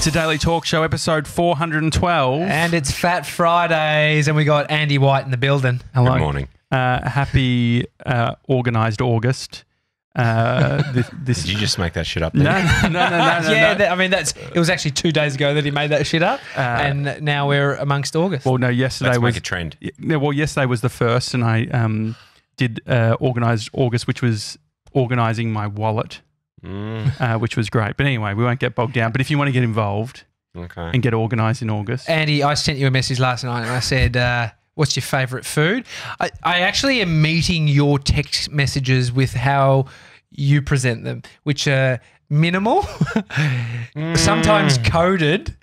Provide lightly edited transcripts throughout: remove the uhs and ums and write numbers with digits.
It's a daily talk show, episode 412. And it's Fat Fridays, and we got Andy White in the building. Hello. Good morning. Happy Organised August. Did you just make that shit up? Then? No. Yeah, I mean, it was actually 2 days ago that he made that shit up, and now we're amongst August. Well, no, yesterday Let's was make a trend. Yeah, well, yesterday was the first, and I did Organised August, which was organising my wallet, which was great. But anyway, we won't get bogged down. But if you want to get involved and get organised in August. Andy, I sent you a message last night, and I said, what's your favourite food? I actually am meeting your text messages with how you present them, which are minimal, sometimes coded.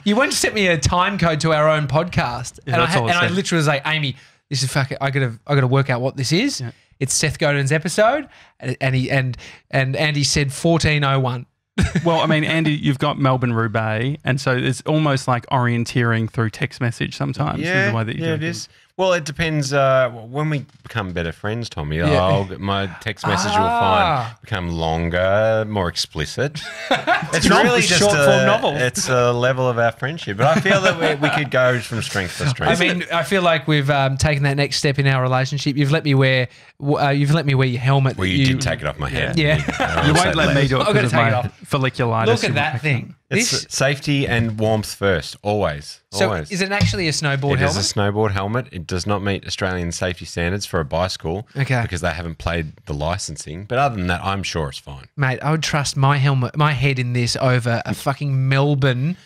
You went to send me a time code to our own podcast, and I literally was like, Amy, this is fucking. I gotta work out what this is. Yeah. It's Seth Godin's episode, and Andy said 1401. Well, I mean, Andy, you've got Melburn Roobiax, and so it's almost like orienteering through text message sometimes. Yeah, the way that you do it is. Well, it depends. When we become better friends, Tommy, my text message will become longer, more explicit. It's really just short form novel. It's a level of our friendship. But I feel that we could go from strength to strength. I mean, I feel like we've taken that next step in our relationship. You've let me wear your helmet. Well, you did take it off my head. Yeah. You won't let me do it because of my folliculitis. Look at that thing. It's safety and warmth first, always. So is it actually a snowboard helmet? It is a snowboard helmet. It does not meet Australian safety standards for a bicycle because they haven't played the licensing. But other than that, I'm sure it's fine. Mate, I would trust my head in this over a fucking Melbourne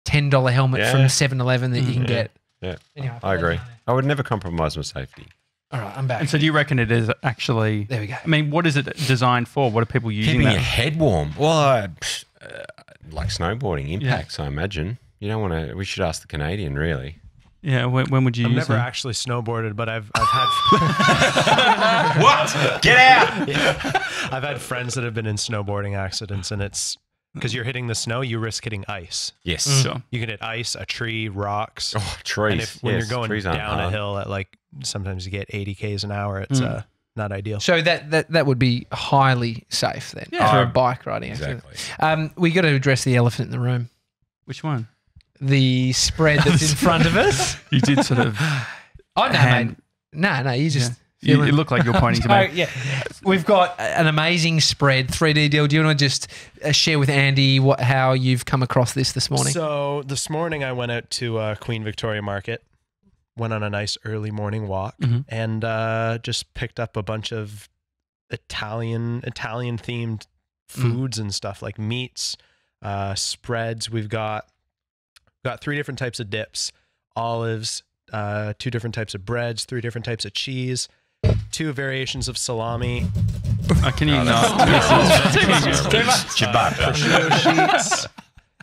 $10 helmet from 7-Eleven that you can get. Yeah, anyway, I agree. I would never compromise my safety. All right, I'm back. And so do you reckon it is actually... There we go. I mean, what is it designed for? What are people using Keeping that? your head warm. Well, like snowboarding impacts, I imagine. You don't want to... We should ask the Canadian, really. Yeah, when would you use it? I've never actually snowboarded, but I've had... What? Get out! Yeah. I've had friends that have been in snowboarding accidents, and it's... Because you're hitting the snow, you risk hitting ice. Yes. Sure. You can hit ice, a tree, rocks. Oh, trees. And when you're going down a hill at like, sometimes you get 80 Ks an hour, it's not ideal. So that would be highly safe then for a bike riding accident. Exactly. We got to address the elephant in the room. Which one? The spread that's in front of us. You did sort of... Oh, no, mate. No, you just... It looked like you're pointing to me. Yeah. We've got an amazing spread, 3D deal. Do you want to just share with Andy how you've come across this morning? So this morning I went out to Queen Victoria Market, went on a nice early morning walk, and just picked up a bunch of Italian-themed foods and stuff like meats, spreads. We've got 3 different types of dips, olives, 2 different types of breads, 3 different types of cheese, 2 variations of salami. Can you not? Prosciutto sheets.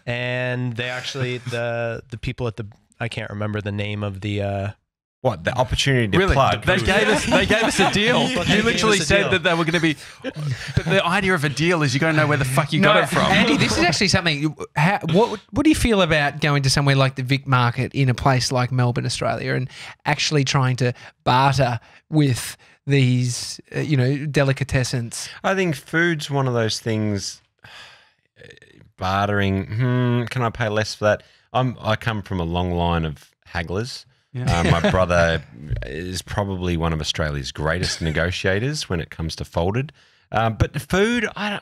And they actually, the people at the, I can't remember the name of the... What, the opportunity to plug? They gave us a deal. You literally said that they were going to be... But the idea of a deal is you got to know where the fuck you got it from. Andy, this is actually something... What do you feel about going to somewhere like the Vic Market in a place like Melbourne, Australia, and actually trying to barter with these, delicatessens? I think food's one of those things... Bartering, can I pay less for that? I come from a long line of hagglers. Yeah. My brother is probably one of Australia's greatest negotiators when it comes to folded. But the food, I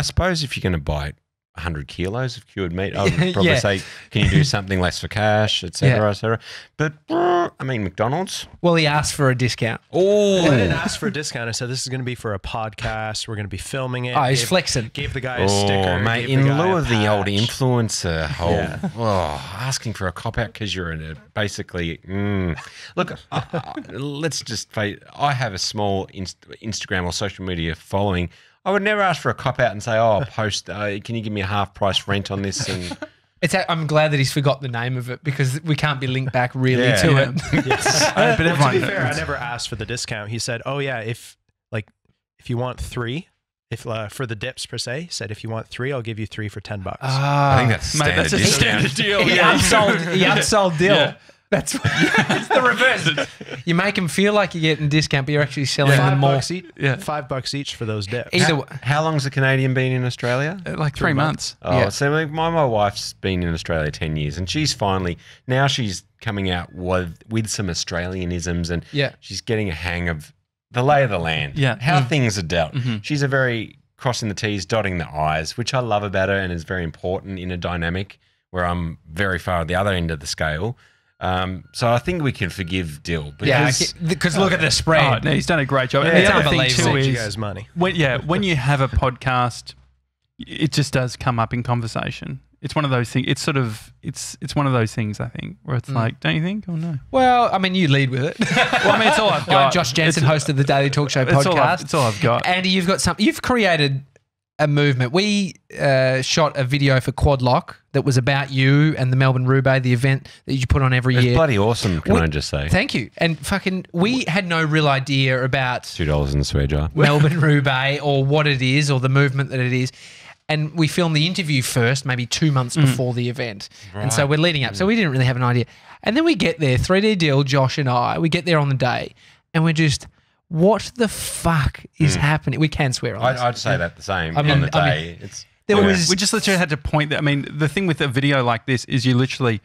suppose if you're going to buy 100 kilos of cured meat, I would probably say, can you do something less for cash, et cetera, et cetera. But, I mean, McDonald's. Well, he asked for a discount. Oh, I didn't ask for a discount. I said, this is going to be for a podcast. We're going to be filming it. Oh, he's flexing. Gave the guy a sticker. Oh, mate, in lieu of the old influencer asking for a cop-out because you're in a basically... Look, let's just face I have a small Instagram or social media following. I would never ask for a cop-out and say, can you give me a half-price rent on this? And I'm glad that he's forgot the name of it because we can't be linked back really to it. Yes. But to be fair, I never asked for the discount. He said, if you want 3, for the dips per se, he said, if you want 3, I'll give you 3 for $10. I think that's a standard standard deal. He upsold deal. Yeah. That's it's the reverse. You make them feel like you're getting a discount, but you're actually selling them more. $5 each for those dips. How long's a Canadian been in Australia? Like 3 months. Oh, so like my wife's been in Australia 10 years, and she's coming out with some Australianisms, and she's getting a hang of the lay of the land, how things are dealt. She's a very crossing the T's, dotting the I's, which I love about her and is very important in a dynamic where I'm very far at the other end of the scale. So I think we can forgive Dill. Because look at the spread. No, he's done a great job. Yeah, and the it's other thing unbelievable. too is you guys money. when you have a podcast, it just does come up in conversation. It's one of those things. It's sort of it's one of those things, I think, where it's like, don't you think? Or no? Well, I mean, you lead with it. Well, I mean, it's all I've got. Josh Janssen, host of the Daily Talk Show podcast. It's all I've got. Andy, you've got something. You've created a movement. We shot a video for Quad Lock that was about you and the Melburn Roobiax, the event that you put on every year. It's bloody awesome, can I just say. Thank you. And we had no real idea about $2 in the swear jar. Melburn Roobiax or what it is or the movement that it is. And we filmed the interview first, maybe 2 months before the event. Right. And so we're leading up. So we didn't really have an idea. And then we get there, 3D Dill, Josh and I, we get there on the day and we're just, what the fuck is happening? We can swear on this. I'd say that the same on the day. We just literally had to point that. I mean, the thing with a video like this is you literally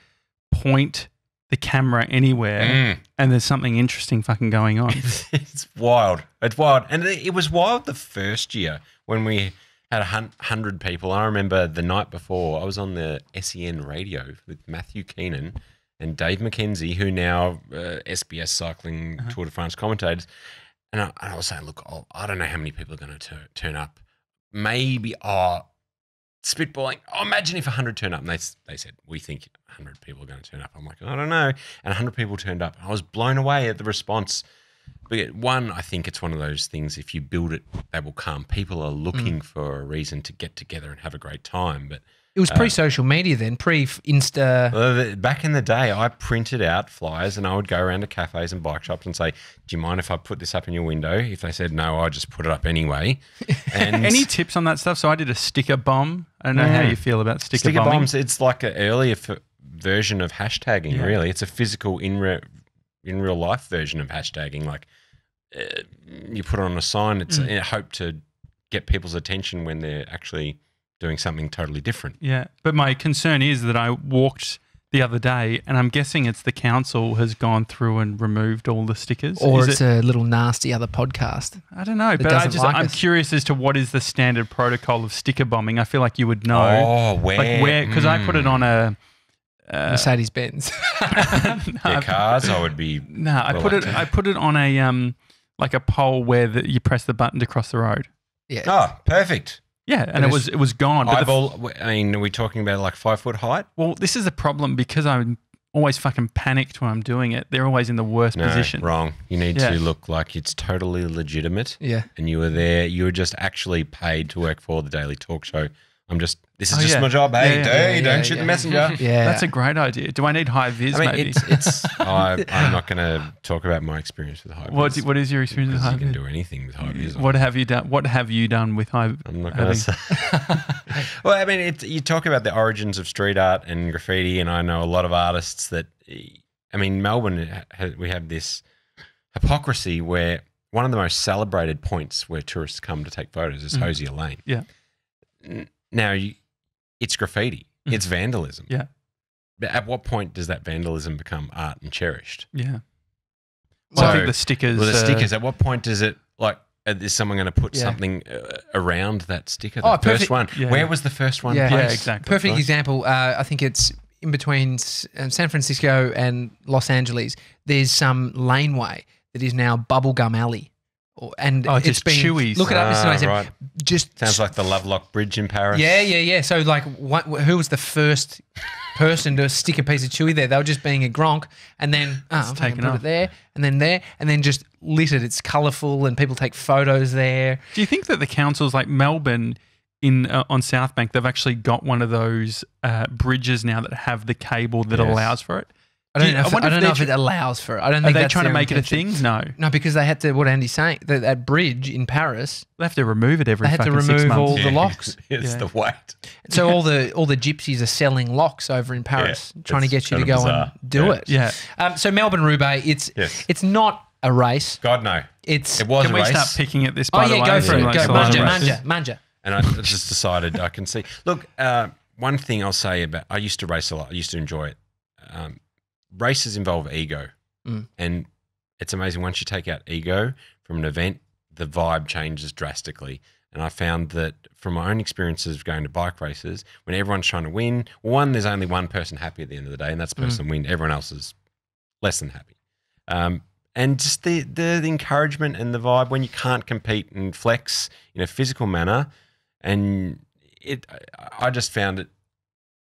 point the camera anywhere and there's something interesting fucking going on. It's wild. It's wild. And it was wild the first year when we had 100 people. I remember the night before I was on the SEN radio with Matthew Keenan and Dave McKenzie, who now SBS Cycling Tour de France commentators. And I was saying, look, I don't know how many people are going to turn up. Maybe, spitballing. Imagine if 100 turn up. And they said, we think 100 people are going to turn up. I'm like, I don't know. And 100 people turned up. I was blown away at the response. But one, I think it's one of those things, if you build it, they will come. People are looking for a reason to get together and have a great time. But it was pre-social media then, pre-Insta. Back in the day, I printed out flyers and I would go around to cafes and bike shops and say, do you mind if I put this up in your window? If they said no, I just put it up anyway. And any tips on that stuff? So I did a sticker bomb. I don't know how you feel about sticker bombing. Bombs, it's like an earlier version of hashtagging, really. It's a physical in real life version of hashtagging. Like you put it on a sign, it's in hope to get people's attention when they're actually doing something totally different. Yeah, but my concern is that I walked the other day and I'm guessing it's the council has gone through and removed all the stickers. Or it's a little nasty other podcast. I don't know, but I'm curious as to what is the standard protocol of sticker bombing. I feel like you would know. Oh, where? Like where? Because I put it on a Mercedes-Benz. Cars, I would be. No, I put it on a like a pole where you press the button to cross the road. Yeah. Oh, perfect. Yeah, and it was gone. I mean, are we talking about like 5 foot height? Well, this is the problem because I'm always fucking panicked when I'm doing it. They're always in the worst position. Wrong. You need to look like it's totally legitimate. Yeah. And you were there. You were just actually paid to work for the Daily Talk Show. This is just my job. Hey, don't shoot the messenger. Yeah. That's a great idea. Do I need high vis? Maybe I'm not going to talk about my experience with high vis. What is your experience with high vis? You can do anything with high vis. What have you done? What have you done with high vis? I'm not going to say. Well, I mean, you talk about the origins of street art and graffiti, and I know a lot of artists that. I mean, Melbourne, we have this hypocrisy where one of the most celebrated points where tourists come to take photos is Hosier Lane. Yeah. Now, it's graffiti. It's vandalism. Yeah. But at what point does that vandalism become art and cherished? Yeah. Well, I think the stickers. Well, the stickers, at what point is it like, is someone going to put something around that sticker? The first one. Yeah. Where was the first one? Yeah, exactly. Perfect example. I think it's in between San Francisco and Los Angeles. There's some laneway that is now Bubblegum Alley. And it's been Chewy's. Look it up. It's nice. Right. Just sounds like the Lovelock Bridge in Paris. Yeah. So like, who was the first person to stick a piece of Chewy there? They were just being a gronk, and then put it there, and then just lit it. It's colourful, and people take photos there. Do you think that the councils like Melbourne on South Bank, they've actually got one of those bridges now that have the cable that allows for it? I don't know if it allows for it. I don't think Are they that's trying to their make intention. it a thing? No. No, because they had to, what Andy's saying, that bridge in Paris, They have to remove it every they had to fucking 6 remove months. all the locks. It's the weight. So all the gypsies are selling locks over in Paris, trying to get you to kinda go bizarre. and do it. Yeah. So Melbourne Roubaix, it's not a race. God, no. It's It was Can a we race. start picking at this, by the way? go for it. Like Go, some other manja, races? manja. And I just decided I can see. Look, one thing I'll say about, I used to race a lot. I used to enjoy it. Races involve ego. And it's amazing. Once you take out ego from an event, the vibe changes drastically. And I found that from my own experiences of going to bike races, when everyone's trying to win, one, there's only one person happy at the end of the day, and that's the person win. Everyone else is less than happy. And just the encouragement and the vibe when you can't compete and flex in a physical manner, and I just found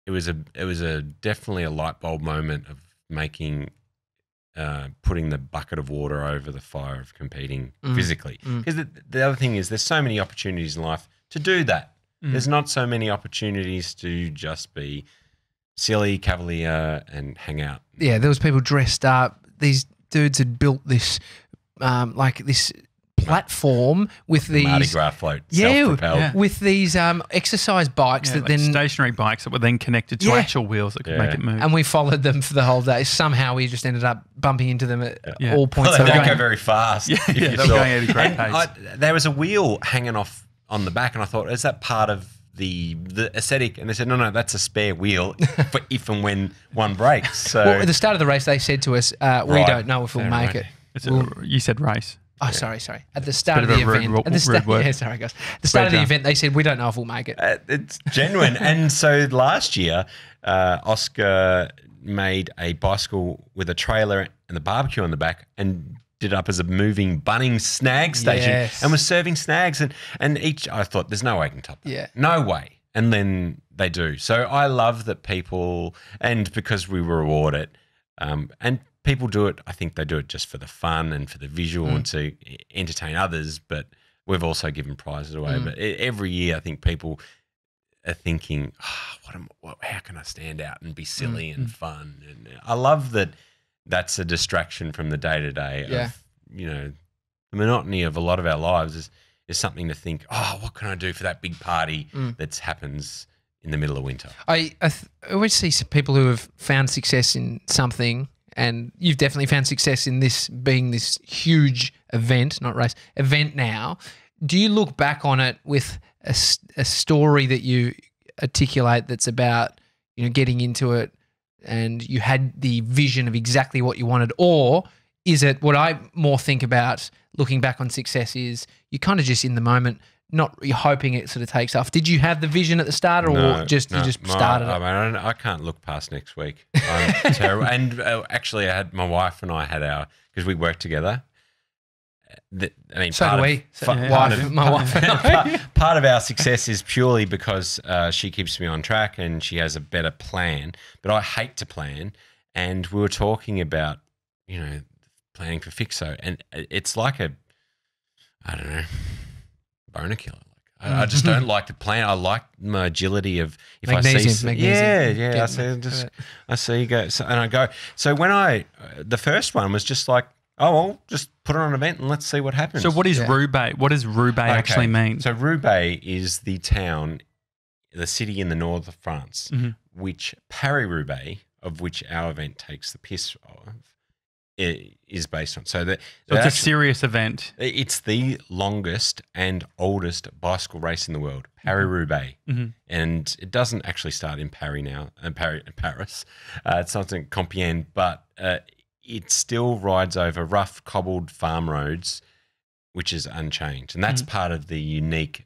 it was a definitely a light bulb moment of making putting the bucket of water over the fire of competing physically. Because the other thing is, there's so many opportunities in life to do that. There's not so many opportunities to just be silly, cavalier, and hang out. Yeah, there was people dressed up. These dudes had built this this platform with these Mardi Gras float, self-propelled. with these exercise bikes that like then stationary bikes that were then connected to actual wheels that could make it move. and we followed them for the whole day. Somehow we just ended up bumping into them at all points. Well, they of the don't day. go very fast. Yeah, they were going at a great pace. There was a wheel hanging off on the back, and I thought, is that part of the aesthetic? And they said, no, that's a spare wheel for if and when one breaks. So Well, at the start of the race, they said to us, "We don't know if we'll make it." You said race. Oh, sorry. At the start of bit the of a event, rude word. yeah, sorry guys. At the start of the event, they said, "We don't know if we'll make it." it's genuine. And so last year, Oscar made a bicycle with a trailer and the barbecue on the back, and did up as a moving Bunnings snag station, and was serving snags. And each, I thought, there's no way I can top that. Yeah. No way. And then they do. So I love that people, and because we reward it, and people do it, I think they do it just for the fun and for the visual and to entertain others, but we've also given prizes away. But every year I think people are thinking, how can I stand out and be silly and fun? And I love that that's a distraction from the day-to-day of, the monotony of a lot of our lives is something to think, what can I do for that big party that happens in the middle of winter? I always see some people who have found success in something, and you've definitely found success in this being this huge event, not race, event now. Do you look back on it with a story that you articulate that's about, getting into it and you had the vision of exactly what you wanted? Or is it what I more think about looking back on success is you kind of just in the moment, you're hoping it sort of takes off. Did you have the vision at the start, or you just started it? I can't look past next week. I'm terrible. And actually, my wife and I had because we worked together. So do we. My wife and I. Part of our success is purely because she keeps me on track and she has a better plan. But I hate to plan. And we were talking about, planning for Fyxo, and it's like boner killer. I just don't like to plan. I like my agility of if magnesium. I see you go, and I go. So when the first one was just like, I'll just put it on an event and let's see what happens. So what is Roubaix? What does Roubaix actually mean? So Roubaix is the city in the north of France, which Paris-Roubaix, of which our event takes the piss of, is based on. So it's a serious event. It's the longest and oldest bicycle race in the world, Paris-Roubaix. And it doesn't actually start in Paris now, Paris. It's not in Compiègne, but it still rides over rough, cobbled farm roads, which is unchanged. And that's part of the unique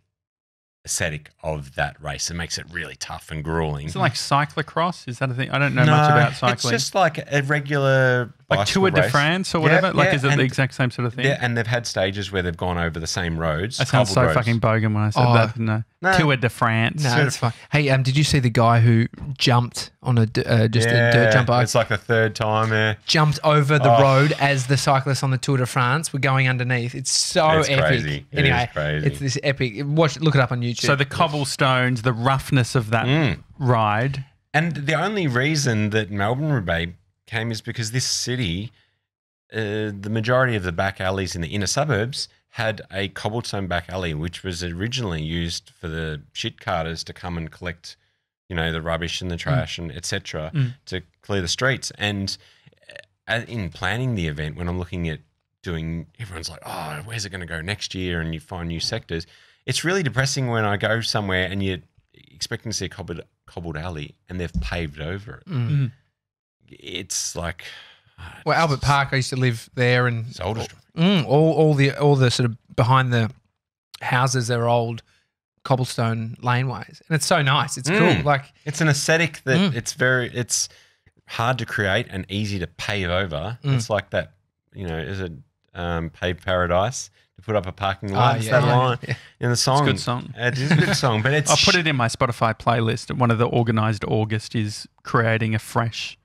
aesthetic of that race. It makes it really tough and grueling. Is it like cyclocross? Is that a thing? I don't know much about cycling. It's just like a regular like Tour de France or whatever? Is it the exact same sort of thing? Yeah, and they've had stages where they've gone over the same roads. I sound so fucking bogan when I said that. No. Tour de France. No, that's fine. Hey, did you see the guy who jumped on a dirt jump bike? It's like the third time. Jumped over the road as the cyclists on the Tour de France were going underneath. It's so epic. Crazy. Anyway, it is crazy. It's this epic. Look it up on YouTube. So the cobblestones, the roughness of that ride. And the only reason that Melburn Roobiax came is because this city, the majority of the back alleys in the inner suburbs had a cobblestone back alley, which was originally used for the shit carters to come and collect, the rubbish and the trash and etc. to clear the streets. And in planning the event, when I'm looking at everyone's like, oh, where's it going to go next year? And you find new sectors. It's really depressing when I go somewhere and you're expecting to see a cobbled alley and they've paved over it. It's like... Well, Albert Park, I used to live there, and it's older. All the sort of behind the houses, they're old cobblestone laneways, and it's so nice. It's cool. Like it's an aesthetic that it's hard to create and easy to pave over. It's like that, is it paved paradise to put up a parking lot? That line in the song. It's a good song. It is a good song, but it's. I'll put it in my Spotify playlist. One of the Organised August is creating a fresh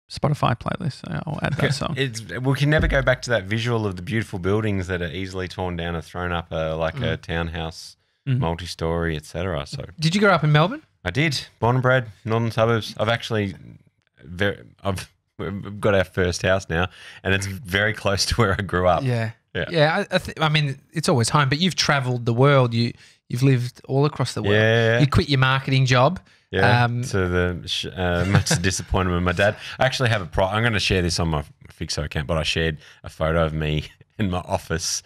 Spotify playlist, so I'll add that song. We can never go back to that visual of the beautiful buildings that are easily torn down and thrown up a townhouse, multi-story, etc. So, did you grow up in Melbourne? I did. Born and bred, northern suburbs. I've got our first house now, and it's very close to where I grew up. Yeah. I mean, it's always home, but you've travelled the world. You've lived all across the world. Yeah. You quit your marketing job. Yeah, to the much disappointment of my dad. I actually have I'm going to share this on my Fyxo account, but I shared a photo of me in my office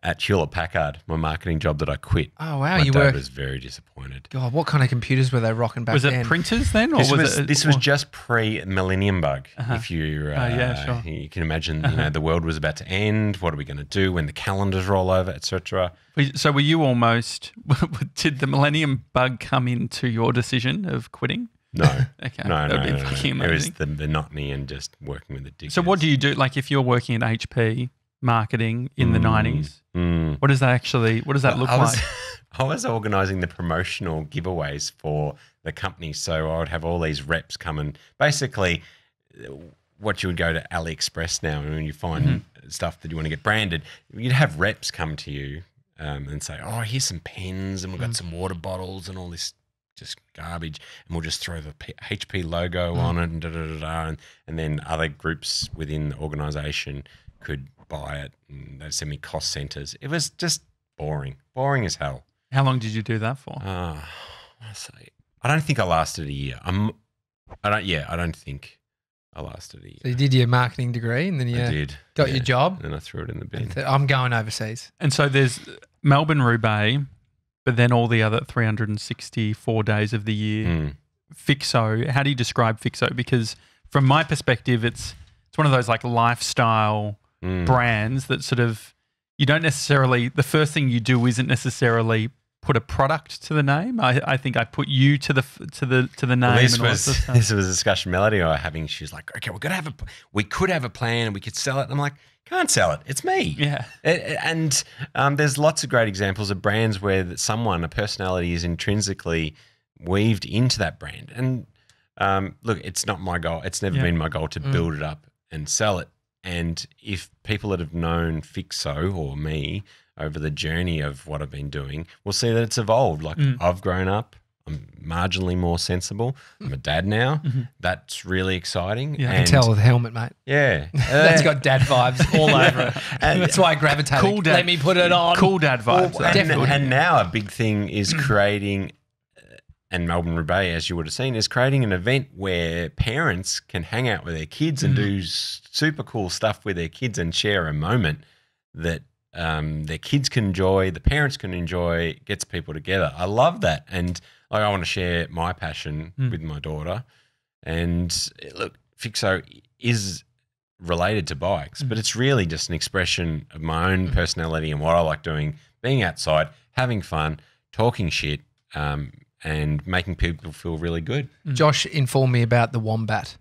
at Hewlett Packard, my marketing job that I quit. Oh, wow. My dad was very disappointed. God, what kind of computers were they rocking back then? Was it printers then? Or this was just pre-millennium bug. If you sure. You can imagine, the world was about to end. What are we going to do when the calendars roll over, etc.? So were you almost, did the millennium bug come into your decision of quitting? No. Okay. No. Fucking amazing. It was the monotony and just working with the diggers. So what do you do? Like if you're working at HP marketing in the 90s, what does that look like? I was organising the promotional giveaways for the company. So I would have all these reps come and basically what you would go to AliExpress now and when you find stuff that you want to get branded, you'd have reps come to you and say, oh, here's some pens and we've got some water bottles and all this just garbage, and we'll just throw the HP logo on it and and then other groups within the organisation could buy it and they'd send me cost centres. It was just boring as hell. How long did you do that for? I don't think I lasted a year. I don't think I lasted a year. So you did your marketing degree and then you got your job? And then I threw it in the bin. I'm going overseas. And so there's Melburn Roobiax, but then all the other 364 days of the year. Fyxo, how do you describe Fyxo? Because from my perspective, it's one of those like lifestyle brands that sort of, you don't necessarily, the first thing you do isn't necessarily put a product to the name. I think I put you to the name. Well, this was a discussion Melody and I were having. She was like, okay, we could have a plan and we could sell it. And I'm like, can't sell it. It's me. Yeah. And there's lots of great examples of brands where a personality is intrinsically weaved into that brand. And look, it's not my goal. It's never been my goal to build it up and sell it. And if people that have known Fyxo or me over the journey of what I've been doing, will see that it's evolved. Like I've grown up. I'm marginally more sensible. I'm a dad now. That's really exciting. Yeah, I can tell with the helmet, mate. Yeah. That's got dad vibes all over it. And that's why I gravitated. Cool dad. Let me put it on. Cool dad vibes. And now a big thing is creating, and Melburn Roobiax, as you would have seen, is creating an event where parents can hang out with their kids and do super cool stuff with their kids and share a moment that their kids can enjoy, the parents can enjoy, gets people together. I love that. And I want to share my passion with my daughter. And look, Fyxo is related to bikes, but it's really just an expression of my own personality and what I like doing, being outside, having fun, talking shit, and making people feel really good. Josh informed me about the Wombat.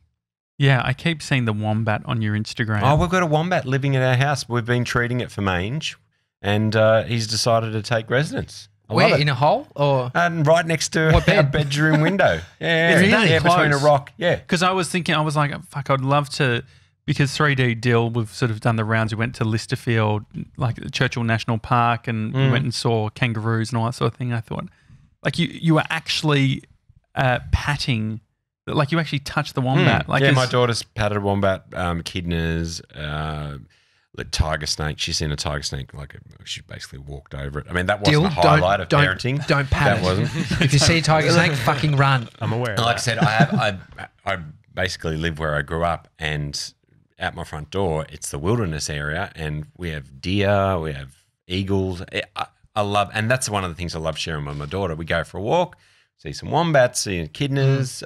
Yeah, I keep seeing the Wombat on your Instagram. Oh, we've got a Wombat living at our house. We've been treating it for mange, and he's decided to take residence. Where, in a hole? Or right next to our bedroom window. Yeah, really between a rock. Yeah. Because I was like, fuck, I'd love to, because 3D Dill, we've sort of done the rounds. We went to Listerfield, like Churchill National Park, and we went and saw kangaroos and all that sort of thing. I thought, like, you were actually patting Like you actually touch the wombat. Like my daughter's patted a wombat, echidnas, the tiger snake. She's seen a tiger snake. Like she basically walked over it. I mean, that wasn't a highlight of parenting. Don't pat it. That wasn't. If you see a tiger snake, fucking run. I'm aware. Like I said, I basically live where I grew up, and out my front door, it's the wilderness area, and we have deer, we have eagles. I love, and that's one of the things I love sharing with my daughter. We go for a walk, see some wombats, see echidnas.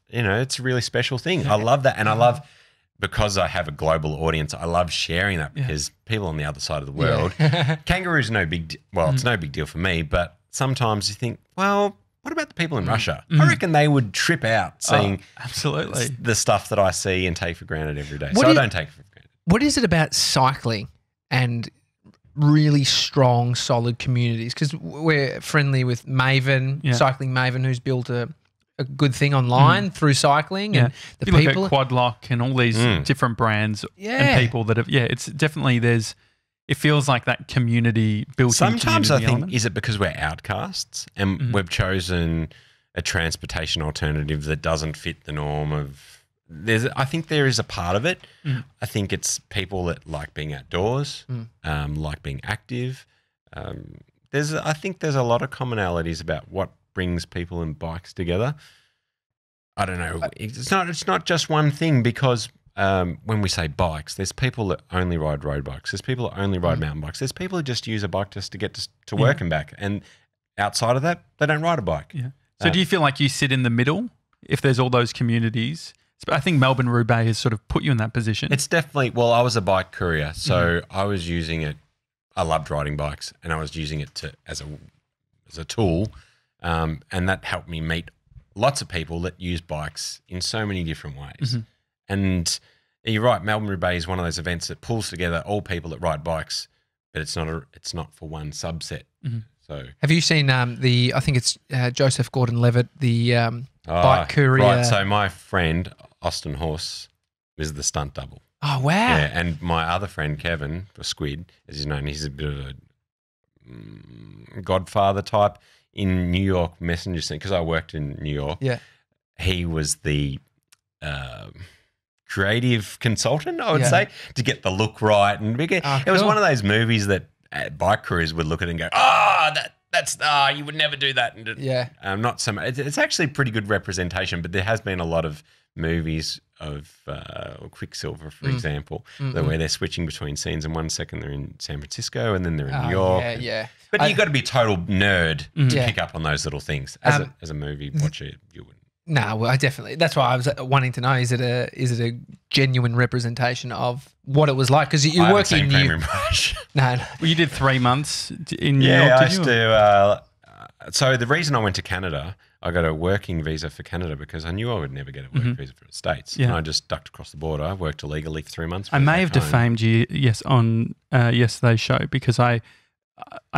It's a really special thing. I love that, and I love. Because I have a global audience, I love sharing that because people on the other side of the world, kangaroo's no big it's no big deal for me, but sometimes you think, well, what about the people in Russia? I reckon they would trip out seeing absolutely the stuff that I see and take for granted every day. I don't take it for granted. What is it about cycling and really strong, solid communities? Because we're friendly with Maven, Cycling Maven, who's built a good thing online through cycling and the you people. Look at Quadlock and all these different brands and people that have, it's definitely it feels like that community built. Sometimes I think, is it because we're outcasts and we've chosen a transportation alternative that doesn't fit the norm of, I think there is a part of it. I think it's people that like being outdoors, like being active. I think there's a lot of commonalities about what brings people and bikes together. I don't know. It's not just one thing because when we say bikes, there's people that only ride road bikes. There's people that only ride mountain bikes. There's people who just use a bike just to get to work and back. And outside of that, they don't ride a bike. Yeah. So do you feel like you sit in the middle if there's all those communities? I think Melburn Roobiax has sort of put you in that position. It's definitely, I was a bike courier, so I was using it. I loved riding bikes, and I was using it as a tool. And that helped me meet lots of people that use bikes in so many different ways. And you're right, Melburn Roobiax is one of those events that pulls together all people that ride bikes, but it's not for one subset. So, have you seen I think it's Joseph Gordon-Levitt, the bike courier? Right, so my friend Austin Horse is the stunt double. Oh wow! Yeah, and my other friend Kevin, or Squid, as he's known, he's a bit of a Godfather type. In New York messenger scene, because I worked in New York. Yeah, he was the creative consultant, I would say, to get the look right, and it was one of those movies that bike crews would look at and go, that's you would never do that. And not so much. It's actually pretty good representation, but there has been a lot of movies of Quicksilver, for example, where they're switching between scenes, and 1 second they're in San Francisco and then they're in New York. Yeah. But you've got to be a total nerd to pick up on those little things. As a movie watcher, you wouldn't. No, well, that's why I was wanting to know: is it a genuine representation of what it was like? Because you work in Premium Rush. No. Well, you did 3 months in New York. Yeah, I used to. So the reason I went to Canada, I got a working visa for Canada because I knew I would never get a work visa for the States. Yeah. And I just ducked across the border, worked illegally for 3 months. I may have defamed you, on yesterday's show because I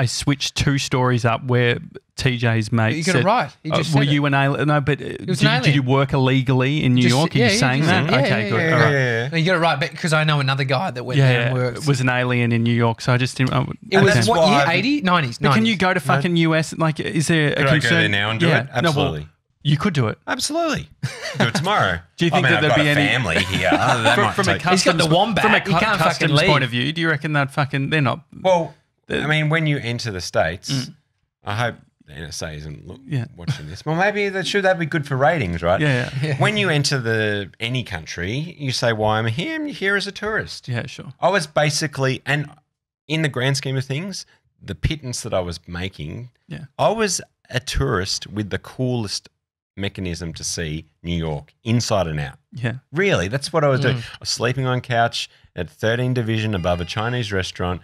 switched 2 stories up where TJ's mate you got it right. He just were you an alien? No, but did you work illegally in New York? Are you saying that? Okay, good. All right. Yeah. You got it right because I know another guy that went there and worked. Was an alien in New York, so I just didn't. It was what year? 80s, 90s. But can you go to fucking US? Like, is there a concern? I go there now and do it? Absolutely. No, well, you could do it. Absolutely. Do it tomorrow. Do you think that there'd be any family here? He's got the wombat. From a customs fucking point of view, do you reckon they're not? Well, I mean, when you enter the States, I hope the NSA isn't watching this. Well, maybe that'd be good for ratings, right? Yeah. When you enter any country, you say, "Why am I here? I'm here as a tourist." Yeah, sure. I was basically, and in the grand scheme of things, the pittance that I was making, I was a tourist with the coolest mechanism to see New York inside and out. Yeah. Really, that's what I was doing. I was sleeping on couch at 13 Division above a Chinese restaurant,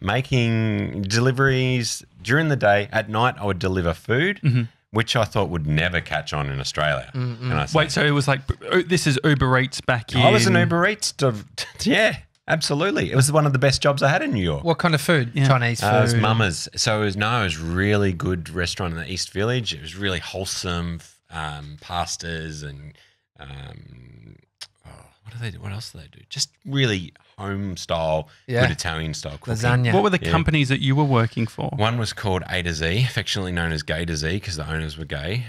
making deliveries during the day. At night, I would deliver food, which I thought would never catch on in Australia. And I said, wait, so it was like, this is Uber Eats back in? I was an Uber Eats. Yeah. Absolutely. It was one of the best jobs I had in New York. What kind of food? Yeah. Chinese food? It was Mama's. So it was really good restaurant in the East Village. It was really wholesome, pastas and what else do they do? Just really home style, good Italian style cooking. Lasagna. What were the companies that you were working for? One was called A to Z, affectionately known as Gay to Z because the owners were gay.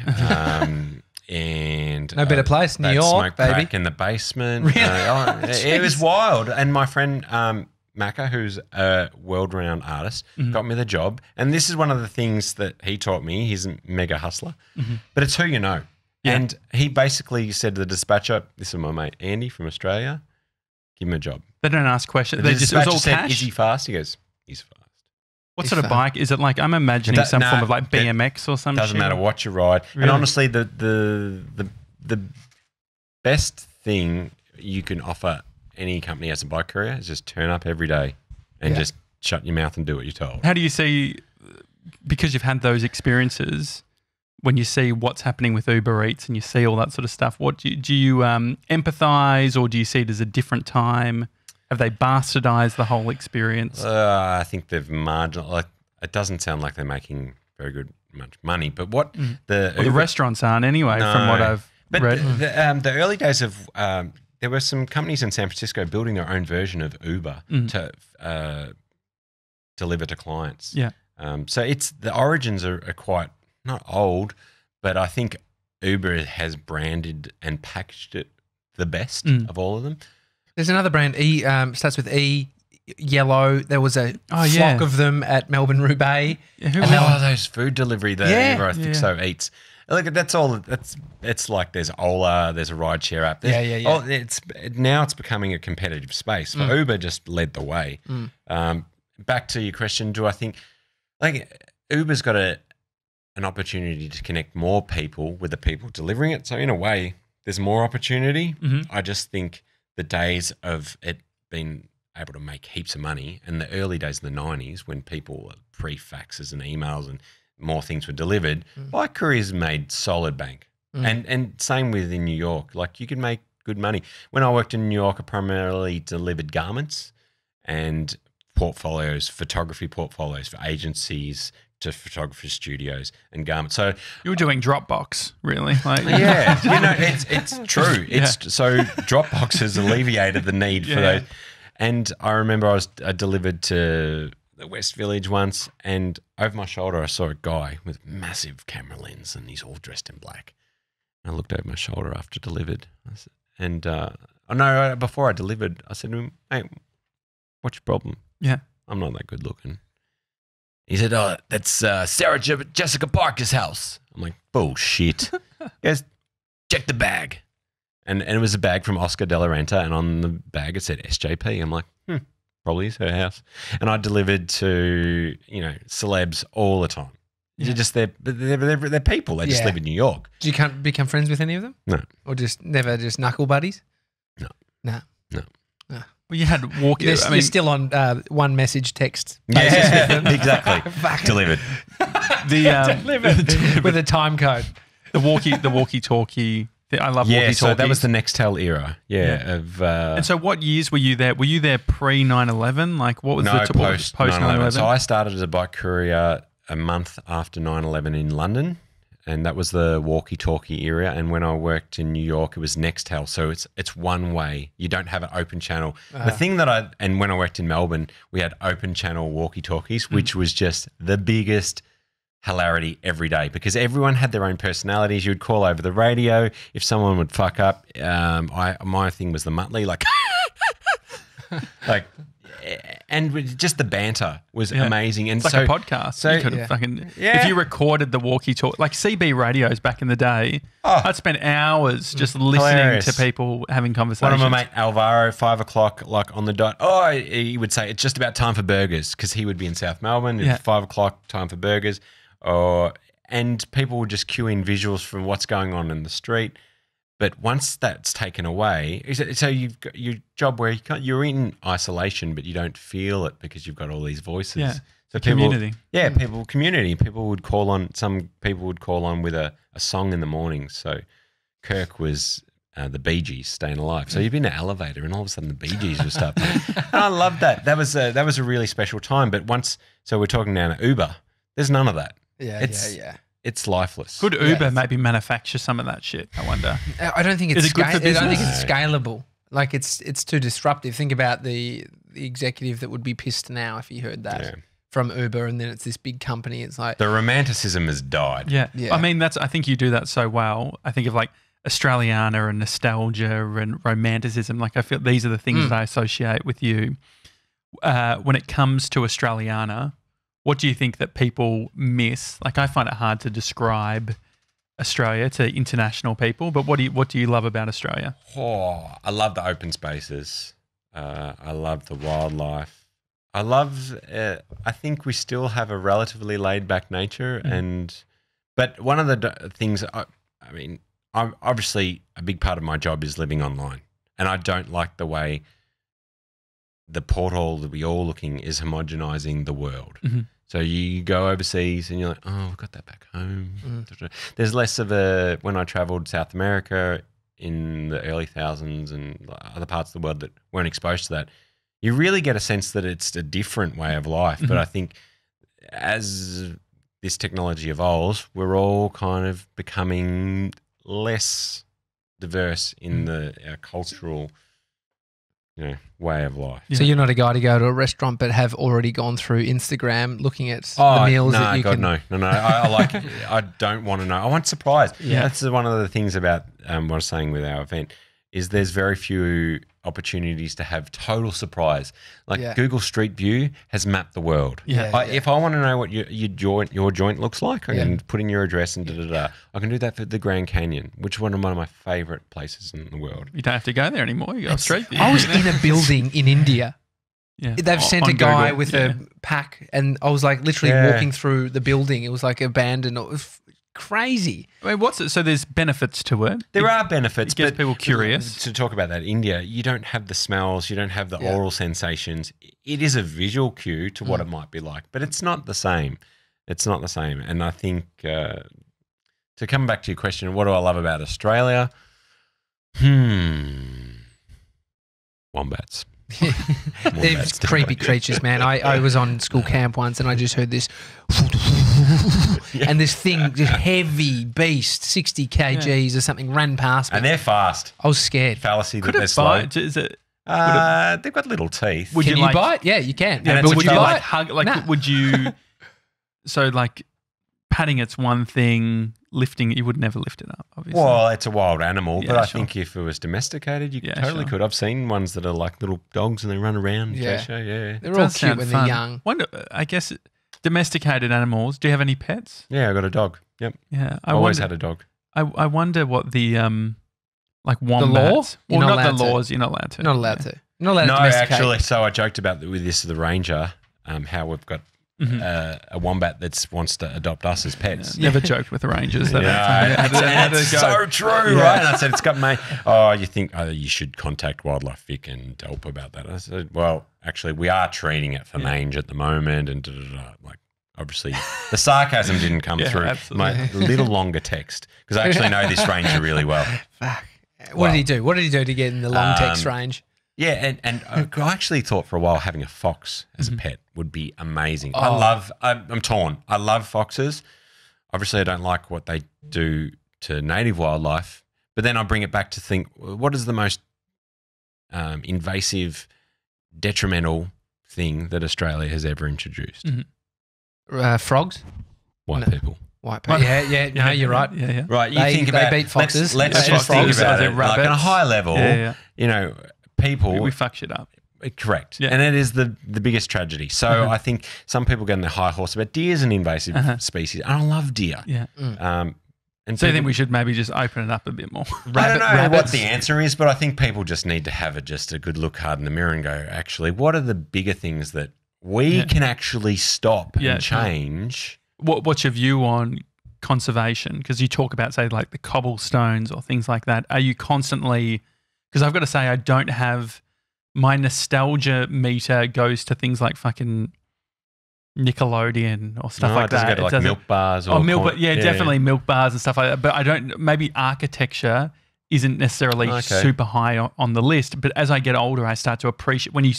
and No better place, New they'd York, smoke baby. crack in the basement. Really? It was wild. And my friend Macca, who's a world-renowned artist, got me the job. And this is one of the things that he taught me. He's a mega hustler, but it's who you know. Yeah. And he basically said to the dispatcher, "This is my mate Andy from Australia. Give him a job." They don't ask questions. The They just, it was all said, cash. "Is he fast?" He goes, "He's fast." What sort of bike? Is it like, I'm imagining some form of like BMX or something? Doesn't matter what you ride. Really? And honestly, the best thing you can offer any company as a bike courier is just turn up every day and just shut your mouth and do what you're told. How do you see, because you've had those experiences, when you see what's happening with Uber Eats and you see all that sort of stuff, what do you empathize, or do you see it as a different time? Have they bastardized the whole experience? I think they've like, it doesn't sound like they're making very much money, but what the restaurants aren't anyway, from what I've read. The early days of there were some companies in San Francisco building their own version of Uber to deliver to clients. Yeah. So it's the origins are quite not old, but I think Uber has branded and packaged it the best of all of them. There's another brand, starts with E, yellow. There was a flock of them at Melburn Roobiax. Yeah, those food delivery that Fyxo eats. Look, that's all. It's like there's Ola, there's a rideshare app. Now it's becoming a competitive space. But Uber just led the way. Back to your question, do I think like Uber's got an opportunity to connect more people with the people delivering it? So in a way, there's more opportunity. I just think the days of it being able to make heaps of money, and the early days of the 90s when people were pre-faxes and emails and more things were delivered, bike couriers made solid bank. And same with in New York. Like you could make good money. When I worked in New York, I primarily delivered garments and portfolios, photography portfolios for agencies to photography studios and garments. So you were doing Dropbox, really? Like yeah, it's true. So Dropbox has alleviated the need for those. And I remember I delivered to the West Village once, and over my shoulder I saw a guy with massive camera lens, and he's all dressed in black. And I looked over my shoulder after delivered, before I delivered, I said to him, "Hey, what's your problem?" Yeah, I'm not that good looking. He said, "Oh, that's Sarah Jessica Parker's house." I'm like, "Bullshit." He goes, "Check the bag." And it was a bag from Oscar de la Renta, and on the bag it said SJP. I'm like, probably is her house. And I delivered to, celebs all the time. Yeah. They're people. They just live in New York. Did you become friends with any of them? No. Or just never just knuckle buddies? No. Well, you had walking. You're still on one message text. Yeah, exactly. Delivered. Delivered with a time code. The walkie-talkie. I love walkie-talkies. So that was the Nextel era. And so what years were you there? Were you there pre-9/11? Like what was post 9/11? So I started as a bike courier a month after 9/11 in London, and that was the walkie-talkie era. And when I worked in New York, it was Nextel. So it's one way. You don't have an open channel. The thing and when I worked in Melbourne, we had open channel walkie-talkies, which was just the biggest hilarity every day because everyone had their own personalities. You would call over the radio if someone would fuck up. My thing was the Muttley, and just the banter was amazing. And it's like a podcast. So you could if you recorded the walkie-talkie, like CB radios back in the day, I'd spend hours just listening to people having conversations. One of my mate Alvaro, 5 o'clock, like on the dot. He would say it's just about time for burgers because he would be in South Melbourne. It's 5 o'clock, time for burgers. And people would just cue in visuals from what's going on in the street. But once that's taken away, so you've got your job where you're in isolation, but you don't feel it because you've got all these voices. Yeah, so community. Community. People would call on. Some people would call on with a song in the morning. So Kirk was the Bee Gees, Staying Alive. So you'd be in an elevator, and all of a sudden the Bee Gees would start playing. And I loved that. That was a really special time. But so we're talking now Uber. There's none of that. It's lifeless. Could Uber maybe manufacture some of that shit? I wonder. I don't think it's. Good for business? I don't think it's scalable. Like it's too disruptive. Think about the executive that would be pissed now if he heard that from Uber, and then it's this big company. It's like The romanticism has died. Yeah. Yeah. I mean, I think you do that so well. I think of like Australiana and nostalgia and romanticism. Like I feel these are the things that I associate with you. When it comes to Australiana, what do you think that people miss? Like I find it hard to describe Australia to international people, but what do you love about Australia? Oh, I love the open spaces. I love the wildlife. I love. I think we still have a relatively laid back nature, but one of the things. I mean, obviously a big part of my job is living online, and I don't like the way the porthole that we all looking is homogenizing the world. Mm-hmm. So you go overseas and you're like, oh, we've got that back home. There's less of a, when I traveled South America in the early thousands and other parts of the world that weren't exposed to that, you really get a sense that it's a different way of life. But I think as this technology evolves, we're all kind of becoming less diverse in our cultural way of life. So you're not a guy to go to a restaurant but have already gone through Instagram looking at the meals that you can... No. I like it. I don't want to know. I want surprise. Yeah. That's one of the things about what I was saying with our event is there's very few opportunities to have total surprise. Like Google Street View has mapped the world. If I want to know what your joint looks like, I can put in your address and I can do that for the Grand Canyon, which is one of my favourite places in the world. You don't have to go there anymore. You go Street View. I was in a building in India. Yeah. They've sent a guy Google. with a pack, and I was like literally walking through the building. It was like abandoned. It was crazy. I mean, so there's benefits to it. There are benefits, it gets but people curious. To talk about that, India, you don't have the smells, you don't have the oral sensations. It is a visual cue to what it might be like, but it's not the same. It's not the same. And I think to come back to your question, what do I love about Australia? Wombats. They're creepy creatures, man. I was on school camp once and I just heard this and this thing, this heavy beast, 60 kgs or something, ran past me. And they're fast. I was scared. Fallacy Could that they're it slow. bite? Is it? They've got little teeth. Can you bite? Yeah, you can. Yeah, but would you bite? like hug? Like, Nah. would you? So, like, patting it's one thing. Lifting it, you would never lift it up. Obviously. Well, it's a wild animal, Yeah, but I sure. think if it was domesticated, you totally sure. could. I've seen ones that are like little dogs and they run around. Yeah. Yeah. They're all Does cute sound when fun. they're young. Wonder, I guess domesticated animals. Do you have any pets? Yeah, I got a dog. Yep. Yeah, I always had a dog. I wonder what the like wombats. law? You're Well, not not the allowed to. laws. You're not allowed to. Not allowed to. You're not allowed to No, domesticate. actually, so I joked about with this the ranger, how we've got a wombat that wants to adopt us as pets. Never joked with the rangers. That's so true, right? And I said, it's got me. Oh, you think you should contact Wildlife Vic and help about that? I said, well, actually, we are treating it for mange at the moment, and like. Obviously, the sarcasm didn't come through. Absolutely. My little longer text because I actually know this ranger really well. Fuck. What did he do? What did he do to get in the long text range? Yeah, and I actually thought for a while having a fox as a pet would be amazing. I'm torn. I love foxes. Obviously, I don't like what they do to native wildlife, but then I bring it back to think, what is the most invasive, detrimental thing that Australia has ever introduced? Frogs? White people. White people. Yeah. No, you're right. Yeah. Right, you They think about beat foxes. Let's They just beat think frogs. about They're it. Like on a rabbits. high level, Yeah. you know, people. We fuck shit up. Correct. Yeah. And it is the biggest tragedy. So I think some people get on their high horse about deer is an invasive species. And I love deer. Yeah. And So you think people- we should maybe just open it up a bit more? I don't know what rabbits. the answer is, but I think people just need to have just a good look hard in the mirror and go, actually, what are the bigger things that we can actually stop and change? What's your view on conservation? Because you talk about, say, like the cobblestones or things like that. Are you constantly – because I've got to say I don't have – my nostalgia meter goes to things like fucking Nickelodeon or stuff like it doesn't that. go to like milk bars or milk, corn- definitely milk bars and stuff like that. But I don't – maybe architecture isn't necessarily super high on the list. But as I get older, I start to appreciate – when you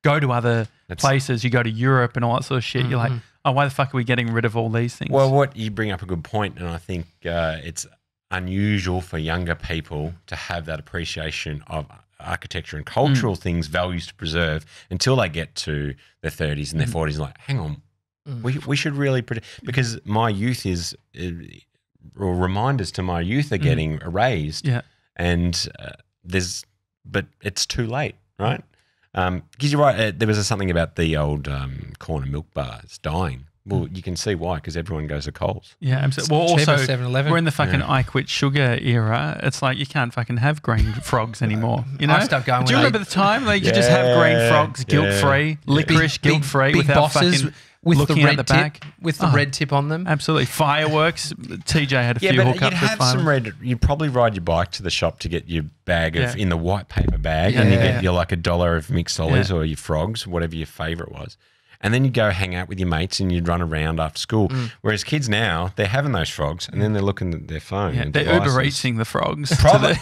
go to other places, you go to Europe and all that sort of shit, you're like, oh, why the fuck are we getting rid of all these things? Well, what you bring up a good point, and I think it's unusual for younger people to have that appreciation of architecture and cultural things, values to preserve until they get to their 30s and their 40s. Like, hang on, We should really because my youth or reminders to my youth are getting erased. Yeah. And but it's too late, right? Because you're right, there was something about the old corner milk bars dying. Well, you can see why, because everyone goes to Coles. Yeah, absolutely. Well, also, 7-Eleven. we're in the fucking I Quit Sugar era. It's like you can't fucking have green frogs anymore. You know? I stopped going Do you when remember the time? Like, you could just have green frogs, guilt-free, licorice, guilt-free, big without bosses fucking with looking the at red the tip, back. with the red tip on them. Absolutely. Fireworks. TJ had a few Yeah, but hookups you'd with have fireworks. some red. You'd probably ride your bike to the shop to get your bag of in the white paper bag, and you Yeah. get your like $1 of mixed solids or your frogs, whatever your favourite was. And then you'd go hang out with your mates and you'd run around after school. Whereas kids now, they're having those frogs and then they're looking at their phone. Yeah, and they're devices. Uber Eating the frogs. Probably.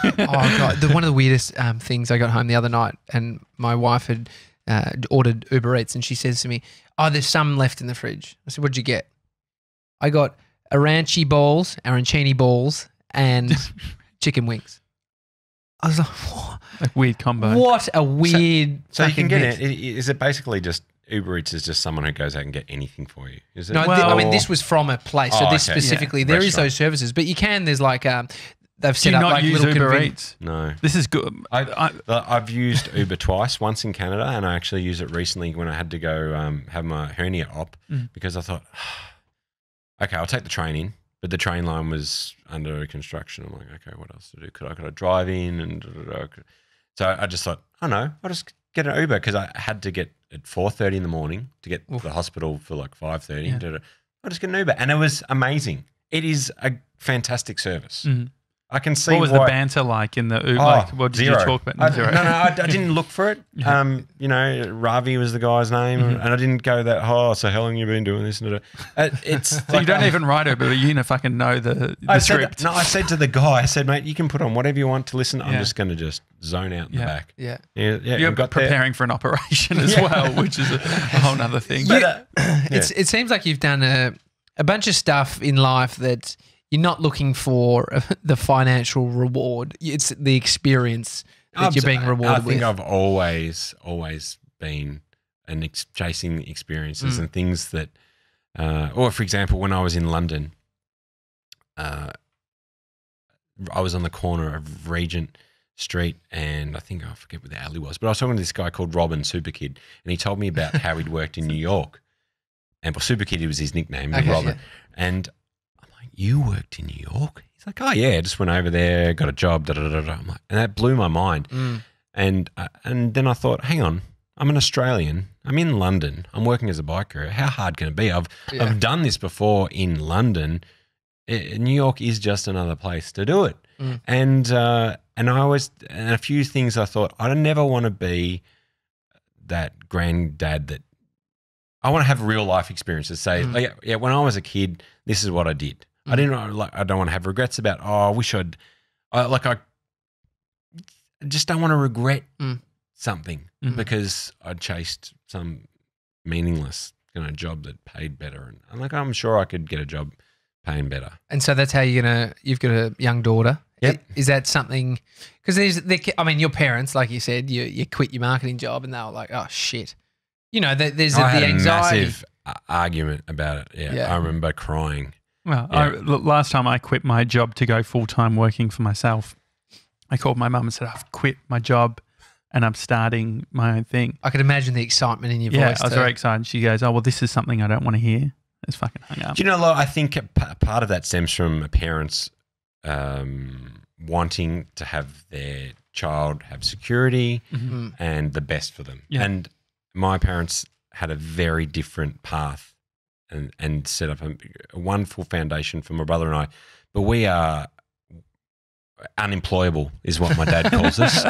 Oh god, one of the weirdest things I got home the other night, and my wife had ordered Uber Eats, and she says to me, "Oh, there's some left in the fridge." I said, "What'd you get?" I got arancini balls, and chicken wings. I was like, what? Like weird combo. What a weird. So you can get mix. it. Is it basically just Uber Eats is just someone who goes out and get anything for you? Is it? No, I mean this was from a place. So Oh, this okay. specifically, Yeah. there is Restaurant. those services, but you can. There's like they've Do set you up not like use little Uber conven- Eats? No. This is good. I've used Uber twice, once in Canada, and I actually used it recently when I had to go have my hernia op because I thought, okay, I'll take the train in, but the train line was under construction. I'm like, okay, what else to do? Could I drive in? And so I just thought, oh no, I'll just get an Uber because I had to get at 4:30 in the morning to get to the hospital for like 5:30. Yeah. I'll just get an Uber, and it was amazing. It is a fantastic service. I can see What was why, the banter like in the Uber? Oh, Like, what did zero. you talk about? Zero. I didn't look for it. You know, Ravi was the guy's name, and I didn't go that. Oh, so how long you been doing this? It's So you don't even write Uber, but you fucking know the script. I said to the guy, I said, mate, you can put on whatever you want to listen. I'm just going to just zone out in the back. Yeah. You're and got preparing for an operation as well, which is a whole other thing. But, It seems like you've done a bunch of stuff in life that you're not looking for the financial reward. It's the experience that you're being rewarded with. I think I've always been chasing experiences and things that, or for example, when I was in London, I was on the corner of Regent Street and I forget what the alley was, but I was talking to this guy called Robin Superkid, and he told me about how he'd worked in New York. And Superkid was his nickname, Robin. Yeah. And I'm like, you worked in New York? He's like, oh yeah, just went over there, got a job, I'm like, and that blew my mind. And then I thought, hang on, I'm an Australian, I'm in London, I'm working as a bike courier. How hard can it be? I've done this before in London. New York is just another place to do it. And a few things I thought, I never want to be that granddad that I want to have real life experiences. Say, when I was a kid, this is what I did. I don't want to have regrets about. Oh, I wish I just don't want to regret something because I chased some meaningless job that paid better, and I'm sure I could get a job paying better. And so that's how you've got a young daughter. Yep. Is that something? Because your parents, like you said, you quit your marketing job, and they were like, oh shit. There's the anxiety. A massive argument about it. Yeah, I remember crying. Well, last time I quit my job to go full-time working for myself, I called my mum and said, I've quit my job and I'm starting my own thing. I could imagine the excitement in your voice. Yeah, I was very excited. She goes, oh, well, this is something I don't want to hear. It's fucking hung up. Do you know, I think part of that stems from parents wanting to have their child have security and the best for them. Yeah. And my parents had a very different path and set up a wonderful foundation for my brother and I. But we are unemployable is what my dad calls us.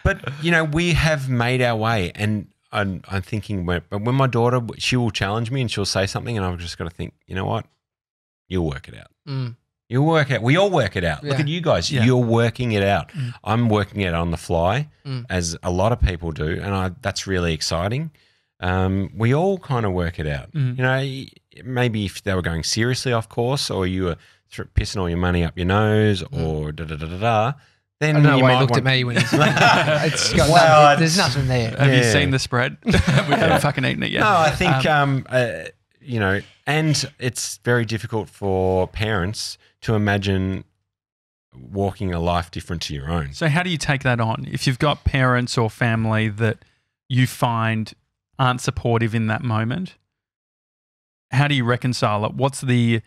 But, we have made our way. And I'm thinking when my daughter, she will challenge me and she'll say something and I've just got to think, you know what? You'll work it out. You'll work it. We all work it out. Yeah. Look at you guys. Yeah. You're working it out. I'm working it on the fly, as a lot of people do, and that's really exciting. We all kind of work it out. Maybe if they were going seriously off course, or you were pissing all your money up your nose, or then I don't know you why he might looked want- at me when he's it's got Well, nothing, there's nothing there. Have you Yeah. seen the spread? We haven't fucking eaten it yet. No, I think you know, and it's very difficult for parents to imagine walking a life different to your own. So how do you take that on? If you've got parents or family that you find aren't supportive in that moment, how do you reconcile it? What's the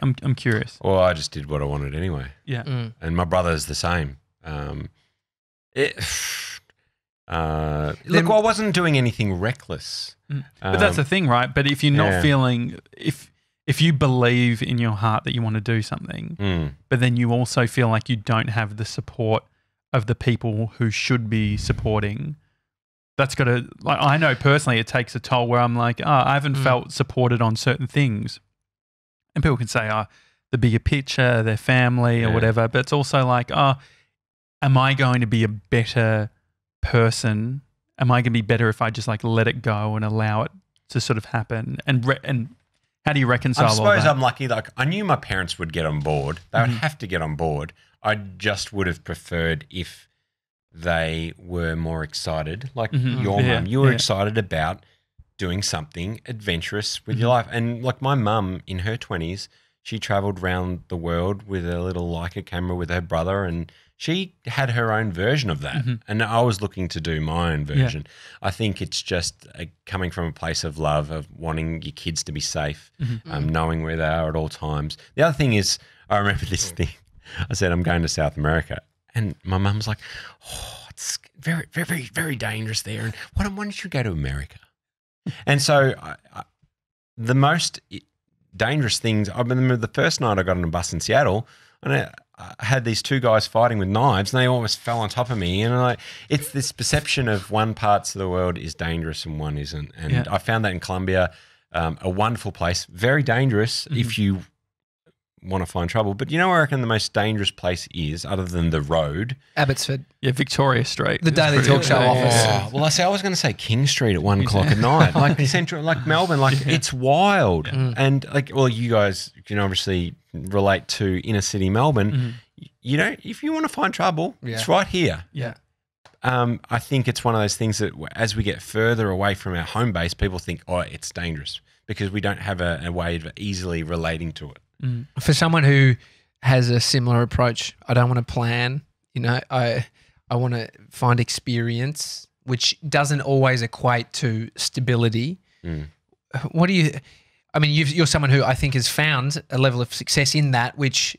I'm curious. Well, I just did what I wanted anyway. Yeah. And my brother's the same. Look, I wasn't doing anything reckless. But that's the thing, right? But if you're not feeling if you believe in your heart that you want to do something, but then you also feel like you don't have the support of the people who should be supporting, that's got to, like, I know personally it takes a toll where I'm like, I haven't felt supported on certain things. And people can say, the bigger picture, their family or whatever, but it's also like, am I going to be a better person? Am I going to be better if I just like let it go and allow it to sort of happen? And how do you reconcile I all suppose that? I'm lucky. Like, I knew my parents would get on board. They would have to get on board. I just would have preferred if they were more excited. Like your mum, you were excited about doing something adventurous with your life. And like my mum in her 20s, she traveled around the world with a little Leica camera with her brother, and she had her own version of that. And I was looking to do my own version. I think it's just coming from a place of love, of wanting your kids to be safe, knowing where they are at all times. The other thing is, I remember this thing. I said, I'm going to South America. And my mum was like, it's very, very, very dangerous there. And why don't you go to America? And so the most dangerous things, I remember the first night I got on a bus in Seattle, and I had these two guys fighting with knives, and they almost fell on top of me. And it's this perception of one parts of the world is dangerous and one isn't. And I found that in Colombia, a wonderful place, very dangerous if you want to find trouble. But you know where I reckon the most dangerous place is, other than the road? Abbotsford. Yeah, Victoria Street. The Daily Talk Show office. Oh, well, I was going to say King Street at 1 o'clock at night, like central, like Melbourne, like it's wild. And like, well, you guys can obviously relate to inner city Melbourne. You know, if you want to find trouble, it's right here. Yeah. I think it's one of those things that as we get further away from our home base, people think, it's dangerous because we don't have a way of easily relating to it. For someone who has a similar approach, I don't want to plan. You know, I want to find experience, which doesn't always equate to stability. What do you? I mean, you're someone who I think has found a level of success in that, which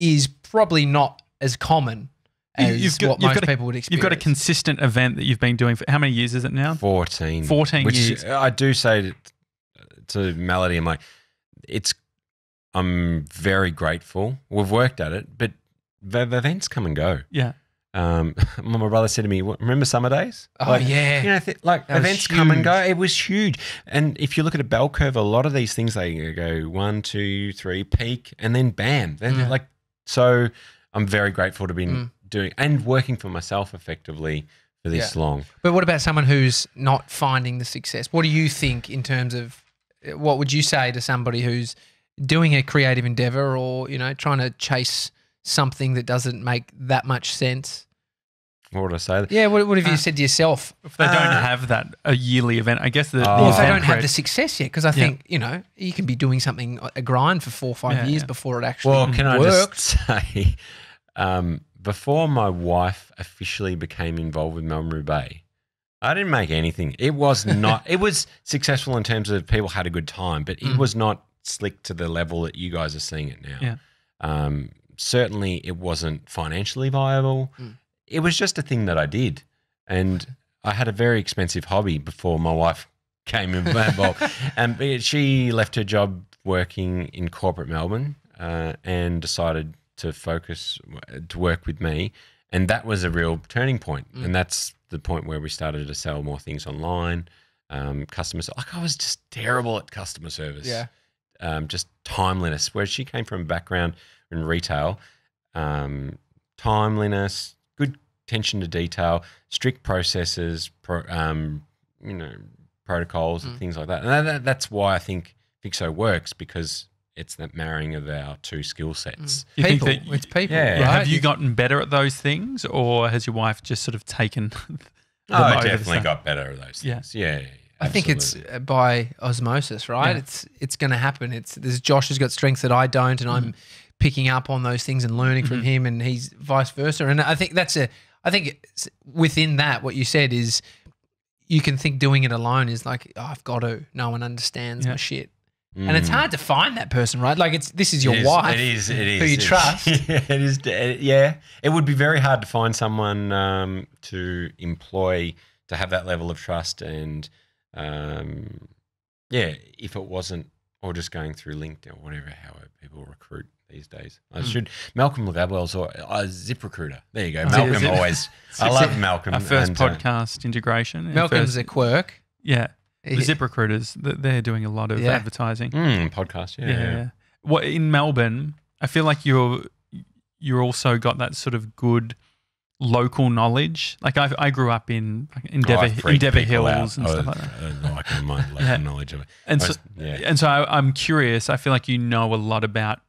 is probably not as common as what most people would experience. You've got a consistent event that you've been doing for how many years is it now? 14. 14 which years. I do say to Melody, I'm like, I'm very grateful. We've worked at it, but the events come and go. Yeah. My brother said to me, remember summer days? Oh, yeah. You know, events come and go. It was huge. And if you look at a bell curve, a lot of these things, they go 1, 2, 3, peak, and then bam. Then so I'm very grateful to be doing and working for myself effectively for this long. But what about someone who's not finding the success? What do you think in terms of what would you say to somebody who's doing a creative endeavor or, you know, trying to chase something that doesn't make that much sense? What would I say? Yeah, what have you said to yourself? If they don't have a yearly event, I guess if they don't have the success yet, because I think, you know, you can be doing something, a grind for 4 or 5 years before it actually works. Can I just say, before my wife officially became involved with Melburn Roobiax, I didn't make anything. It was not, it was successful in terms of people had a good time, but it was not slick to the level that you guys are seeing it now. Yeah. Certainly it wasn't financially viable. It was just a thing that I did. And I had a very expensive hobby before my wife came involved. And she left her job working in corporate Melbourne and decided to work with me. And that was a real turning point. And that's the point where we started to sell more things online, customer service. Like I was just terrible at customer service. Yeah. Just timeliness, where she came from a background in retail, timeliness, good attention to detail, strict processes, protocols and things like that. And that's why I think Fyxo works, because it's that marrying of our two skill sets. You think People. that It's people. Yeah. Right? have you gotten better at those things, or has your wife just sort of taken? I definitely got better at those Yeah. things. Yeah, I think it's by osmosis, right? Yeah. It's going to happen. There's Josh has got strengths that I don't, and I'm picking up on those things and learning from him, and he's vice versa. And I think within that, what you said is you can think doing it alone is like, oh, I've got to. No one understands my shit. And it's hard to find that person, right? Like this is your wife. It is. Who you trust. Yeah, it is. Yeah, it would be very hard to find someone to employ to have that level of trust, and if it wasn't, or just going through LinkedIn or whatever, how people recruit these days. Malcolm Gladwell's a Zip Recruiter. There you go. Malcolm always. I love Malcolm. Our first podcast integration. Malcolm's a quirk. Yeah. The Zip Recruiters, they're doing a lot of advertising. Podcast, yeah. What in Melbourne, I feel like you're also got that sort of good local knowledge. Like I grew up in Endeavour Hills and stuff like that. I can mind local knowledge of it. And so I'm curious. I feel like you know a lot about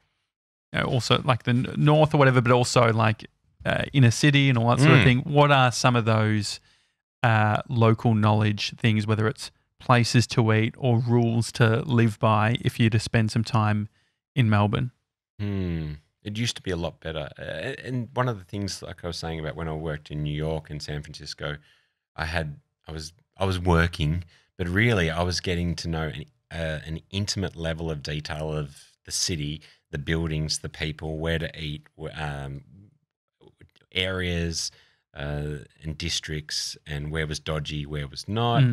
also like the north or whatever, but also like inner city and all that sort of thing. What are some of those local knowledge things, whether it's places to eat or rules to live by if you're to spend some time in Melbourne? It used to be a lot better. And one of the things, like I was saying about when I worked in New York and San Francisco, I was working, but really I was getting to know an intimate level of detail of the city, the buildings, the people, where to eat, areas and districts, and where was dodgy, where was not.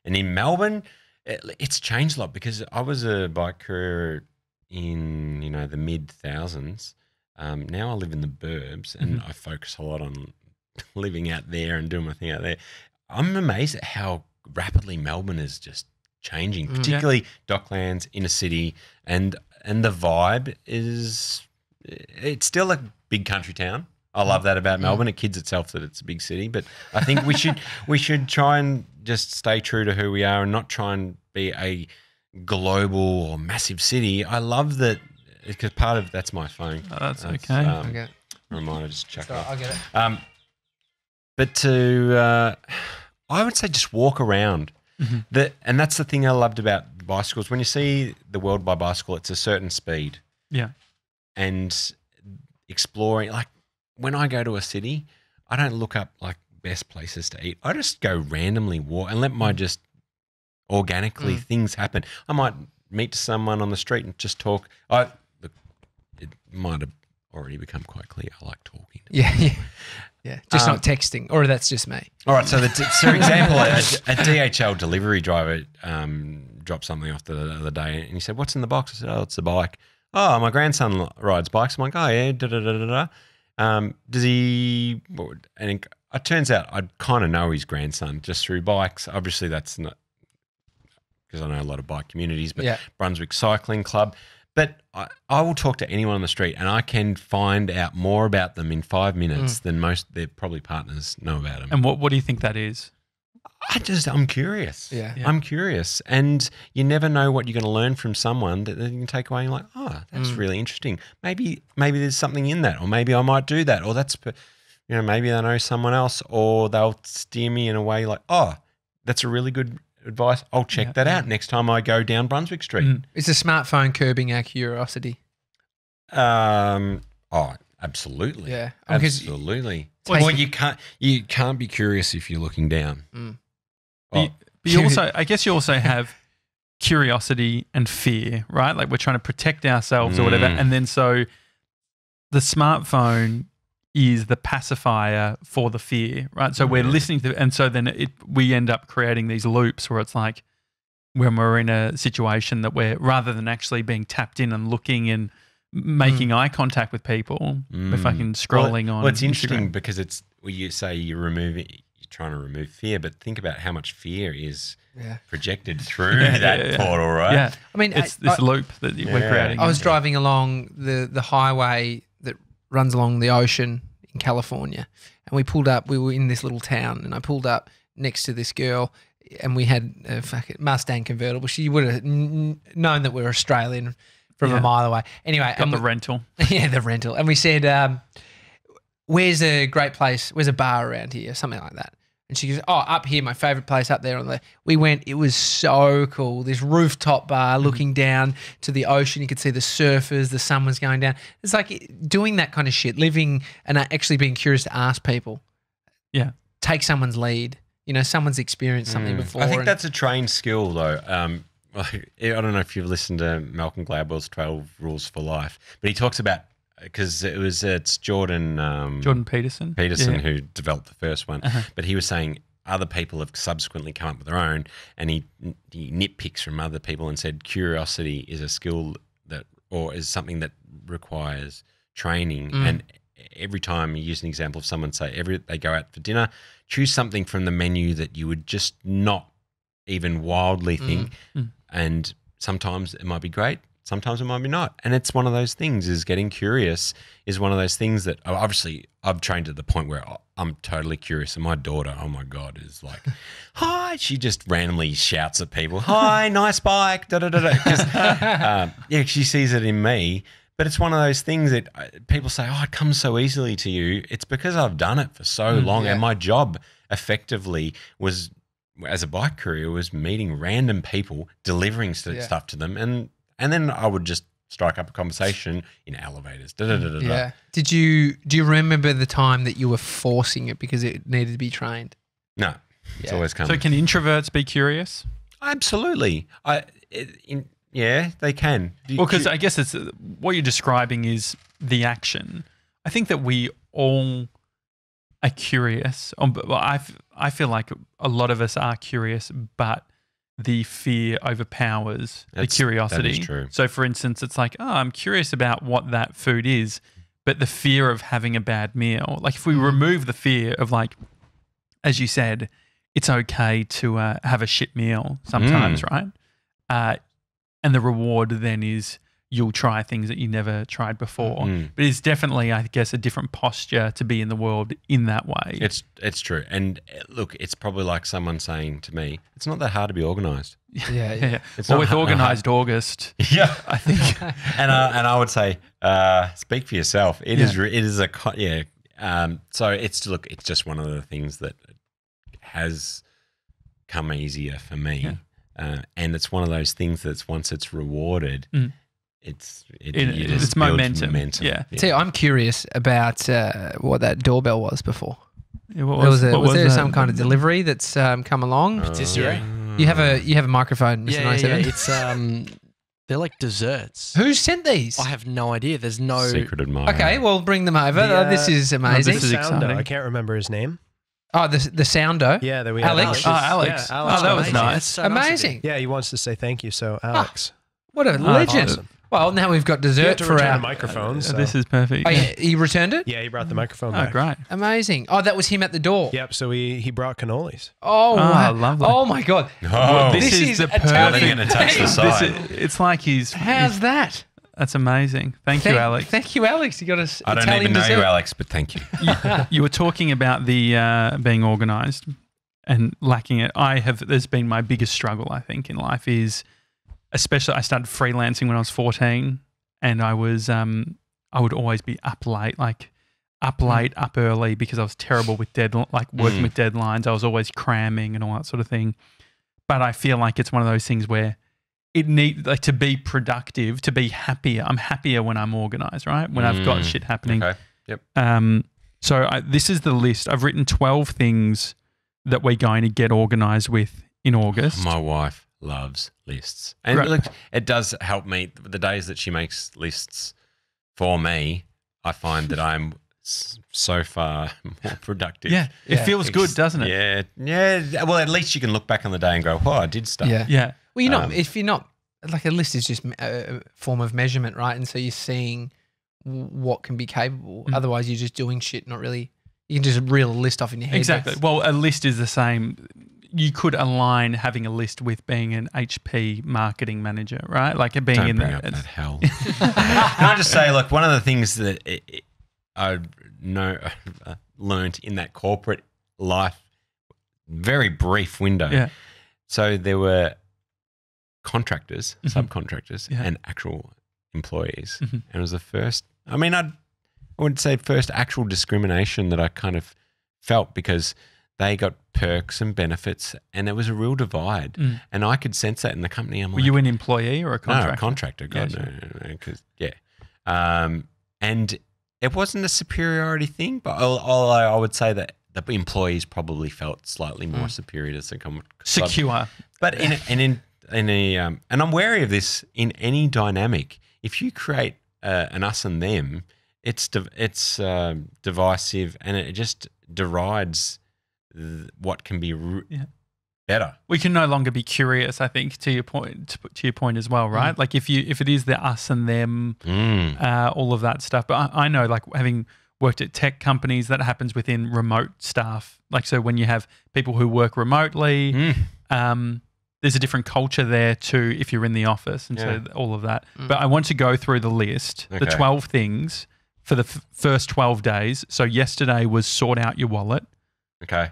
And in Melbourne, it's changed a lot because I was a bike courier in the mid-thousands. Now I live in the burbs, and I focus a lot on living out there and doing my thing out there. I'm amazed at how rapidly Melbourne is just changing, particularly Docklands, inner city, and the vibe is it's still a big country town. I love that about Melbourne. It kids itself that it's a big city, but I think we should try and just stay true to who we are and not try and be a global or massive city. I love that because part of that's my phone. Oh, that's okay. Okay. Reminder, just chuck it off. I'll get it. But I would say just walk around. And that's the thing I loved about bicycles. When you see the world by bicycle, it's a certain speed. Yeah. And exploring, like when I go to a city, I don't look up like best places to eat. I just go randomly walk and let my just organically things happen. I might meet someone on the street and just talk. It might have already become quite clear. I like talking. Yeah. Just not texting, or that's just me. All right. So, for example, a DHL delivery driver dropped something off the other day, and he said, "What's in the box?" I said, "Oh, it's a bike." "Oh, my grandson rides bikes." I'm like, "Oh yeah, da da da da da." Does he? And it turns out I kind of know his grandson just through bikes. Obviously, that's not because I know a lot of bike communities, but Brunswick Cycling Club. But I will talk to anyone on the street, and I can find out more about them in 5 minutes than most their probably partners know about them. And what do you think that is? I'm curious. Yeah. I'm curious. And you never know what you're going to learn from someone that you can take away and you're like, oh, that's really interesting. Maybe there's something in that, or maybe I might do that, or maybe I know someone else, or they'll steer me in a way like, oh, that's a really good advice. I'll check that out next time I go down Brunswick Street. Is the smartphone curbing our curiosity? Absolutely. Yeah. Absolutely. Well, you can't be curious if you're looking down. But you also, I guess you also have curiosity and fear, right? Like we're trying to protect ourselves or whatever. And then so the smartphone is the pacifier for the fear, right? So we're listening to, and so then we end up creating these loops where it's like when we're in a situation that we're, rather than actually being tapped in and looking and making eye contact with people, we're fucking scrolling on. Well, it's Instagram. interesting because it's, you say you're trying to remove fear, but think about how much fear is projected through that portal, right? Yeah. I mean, it's this loop that we're creating. I was driving along the highway that runs along the ocean in California, and we pulled up. We were in this little town, and I pulled up next to this girl, and we had a fucking Mustang convertible. She would have known that we're Australian, from a mile away. Anyway, Got the rental. Yeah, the rental. And we said, where's a great place? Where's a bar around here? Something like that. And she goes, oh, up here, my favourite place up there. We went, it was so cool. This rooftop bar looking down to the ocean. You could see the surfers, the sun was going down. It's like doing that kind of shit, living and actually being curious to ask people. Yeah. Take someone's lead. You know, someone's experienced something before. I think that's a trained skill, though. I don't know if you've listened to Malcolm Gladwell's 12 Rules for Life, but he talks about, because it's Jordan Peterson who developed the first one, but he was saying other people have subsequently come up with their own, and he nitpicks from other people and said curiosity is a skill or is something that requires training. And every time he used an example of someone say they go out for dinner, choose something from the menu that you would just not even wildly think, and sometimes it might be great. Sometimes it might be not. And it's one of those things, is getting curious is one of those things that obviously I've trained to the point where I'm totally curious. And my daughter, oh my God, is like, hi. She just randomly shouts at people, hi, nice bike, da-da-da-da. Because, she sees it in me. But it's one of those things that people say, oh, it comes so easily to you. It's because I've done it for so long. And my job effectively was, as a bike courier, was meeting random people, delivering stuff to them. And then I would just strike up a conversation in elevators. Yeah. Do you remember the time that you were forcing it because it needed to be trained? No, it's always coming. So can introverts be curious? Absolutely. Yeah, they can. Well, because I guess it's what you're describing is the action. I think that we all are curious. I feel like a lot of us are curious, but the fear overpowers the curiosity. That is true. So, for instance, it's like, oh, I'm curious about what that food is, but the fear of having a bad meal. Like, if we remove the fear of, like, as you said, it's okay to have a shit meal sometimes, right? And the reward then is you'll try things that you never tried before. But it's definitely, I guess, a different posture to be in the world in that way. It's true. And look, it's probably like someone saying to me, it's not that hard to be organised. Yeah. It's with Organised August. Yeah. I think. and I would say, speak for yourself. It is so it's just one of the things that has come easier for me. And it's one of those things that's once it's rewarded, it's momentum. Yeah. See, I'm curious about what that doorbell was before. Yeah, was there some kind of delivery that's come along? Patisserie. You have a microphone, Mr. 97. Yeah. It's they're like desserts. Who sent these? I have no idea. There's no secret admirer. Okay, well, bring them over. This is amazing. This is exciting. I can't remember his name. Oh, the soundo. Yeah, that we Alex. have. Alex. Yeah, Alex. Oh, that was nice. So Amazing. Yeah, he wants to say thank you. So, Alex. What a legend. Awesome. Well, now we've got You had dessert to for return our the microphone. So. This is perfect. Oh, yeah, he returned it? Yeah, he brought the microphone Oh, back. great. Amazing. Oh, that was him at the door. Yep, so he brought cannolis. Oh, wow. lovely. Oh, my God. Oh, This is the Italian. going to touch the side. It's like How's that? That's amazing. Thank you, Alex. Thank you, Alex. You got us I don't Italian even know dessert. you, Alex, but thank you. You were talking about the being organised and lacking it. There's been my biggest struggle, I think, in life is, especially I started freelancing when I was 14, and I would always be up late, up early, because I was terrible with working with deadlines. I was always cramming and all that sort of thing. But I feel like it's one of those things where it needs, like, to be productive, to be happier. I'm happier when I'm organised, right? When I've got shit happening. Okay. Yep. So this is the list. I've written 12 things that we're going to get organised with in August. My wife loves lists. And Right. look, it does help me. The days that she makes lists for me, I find that I'm so far more productive. Yeah, it feels good, doesn't it? Yeah. Well, at least you can look back on the day and go, "Oh, I did stuff." Yeah. Yeah. Well, if you're not, like, a list is just a form of measurement, right? And so you're seeing what can be capable. Otherwise, you're just doing shit, not really. You can just reel a list off in your head. Exactly. Well, a list is the same. You could align having a list with being an HP marketing manager, right? Like being Don't in bring the up that hell. Can I just say, look, one of the things that I learned in that corporate life, very brief window. Yeah. So there were contractors, subcontractors, and actual employees, and it was the first. I mean, I wouldn't say first actual discrimination that I kind of felt, because they got perks and benefits, and there was a real divide, and I could sense that in the company. I'm Were you an employee or a contractor? No, a contractor. God, Yeah, no, because and it wasn't a superiority thing, but I would say that the employees probably felt slightly more superior to the secure. But and I'm wary of this in any dynamic. If you create an us and them, it's divisive, and it just derides what can be better. We can no longer be curious, I think, to your point as well, right? Like if it is the us and them, all of that stuff. But I know, like, having worked at tech companies, that happens within remote staff. Like, so when you have people who work remotely, there's a different culture there too if you're in the office, and so all of that. But I want to go through the list, the 12 things for the first 12 days. So yesterday was sort out your wallet. Okay.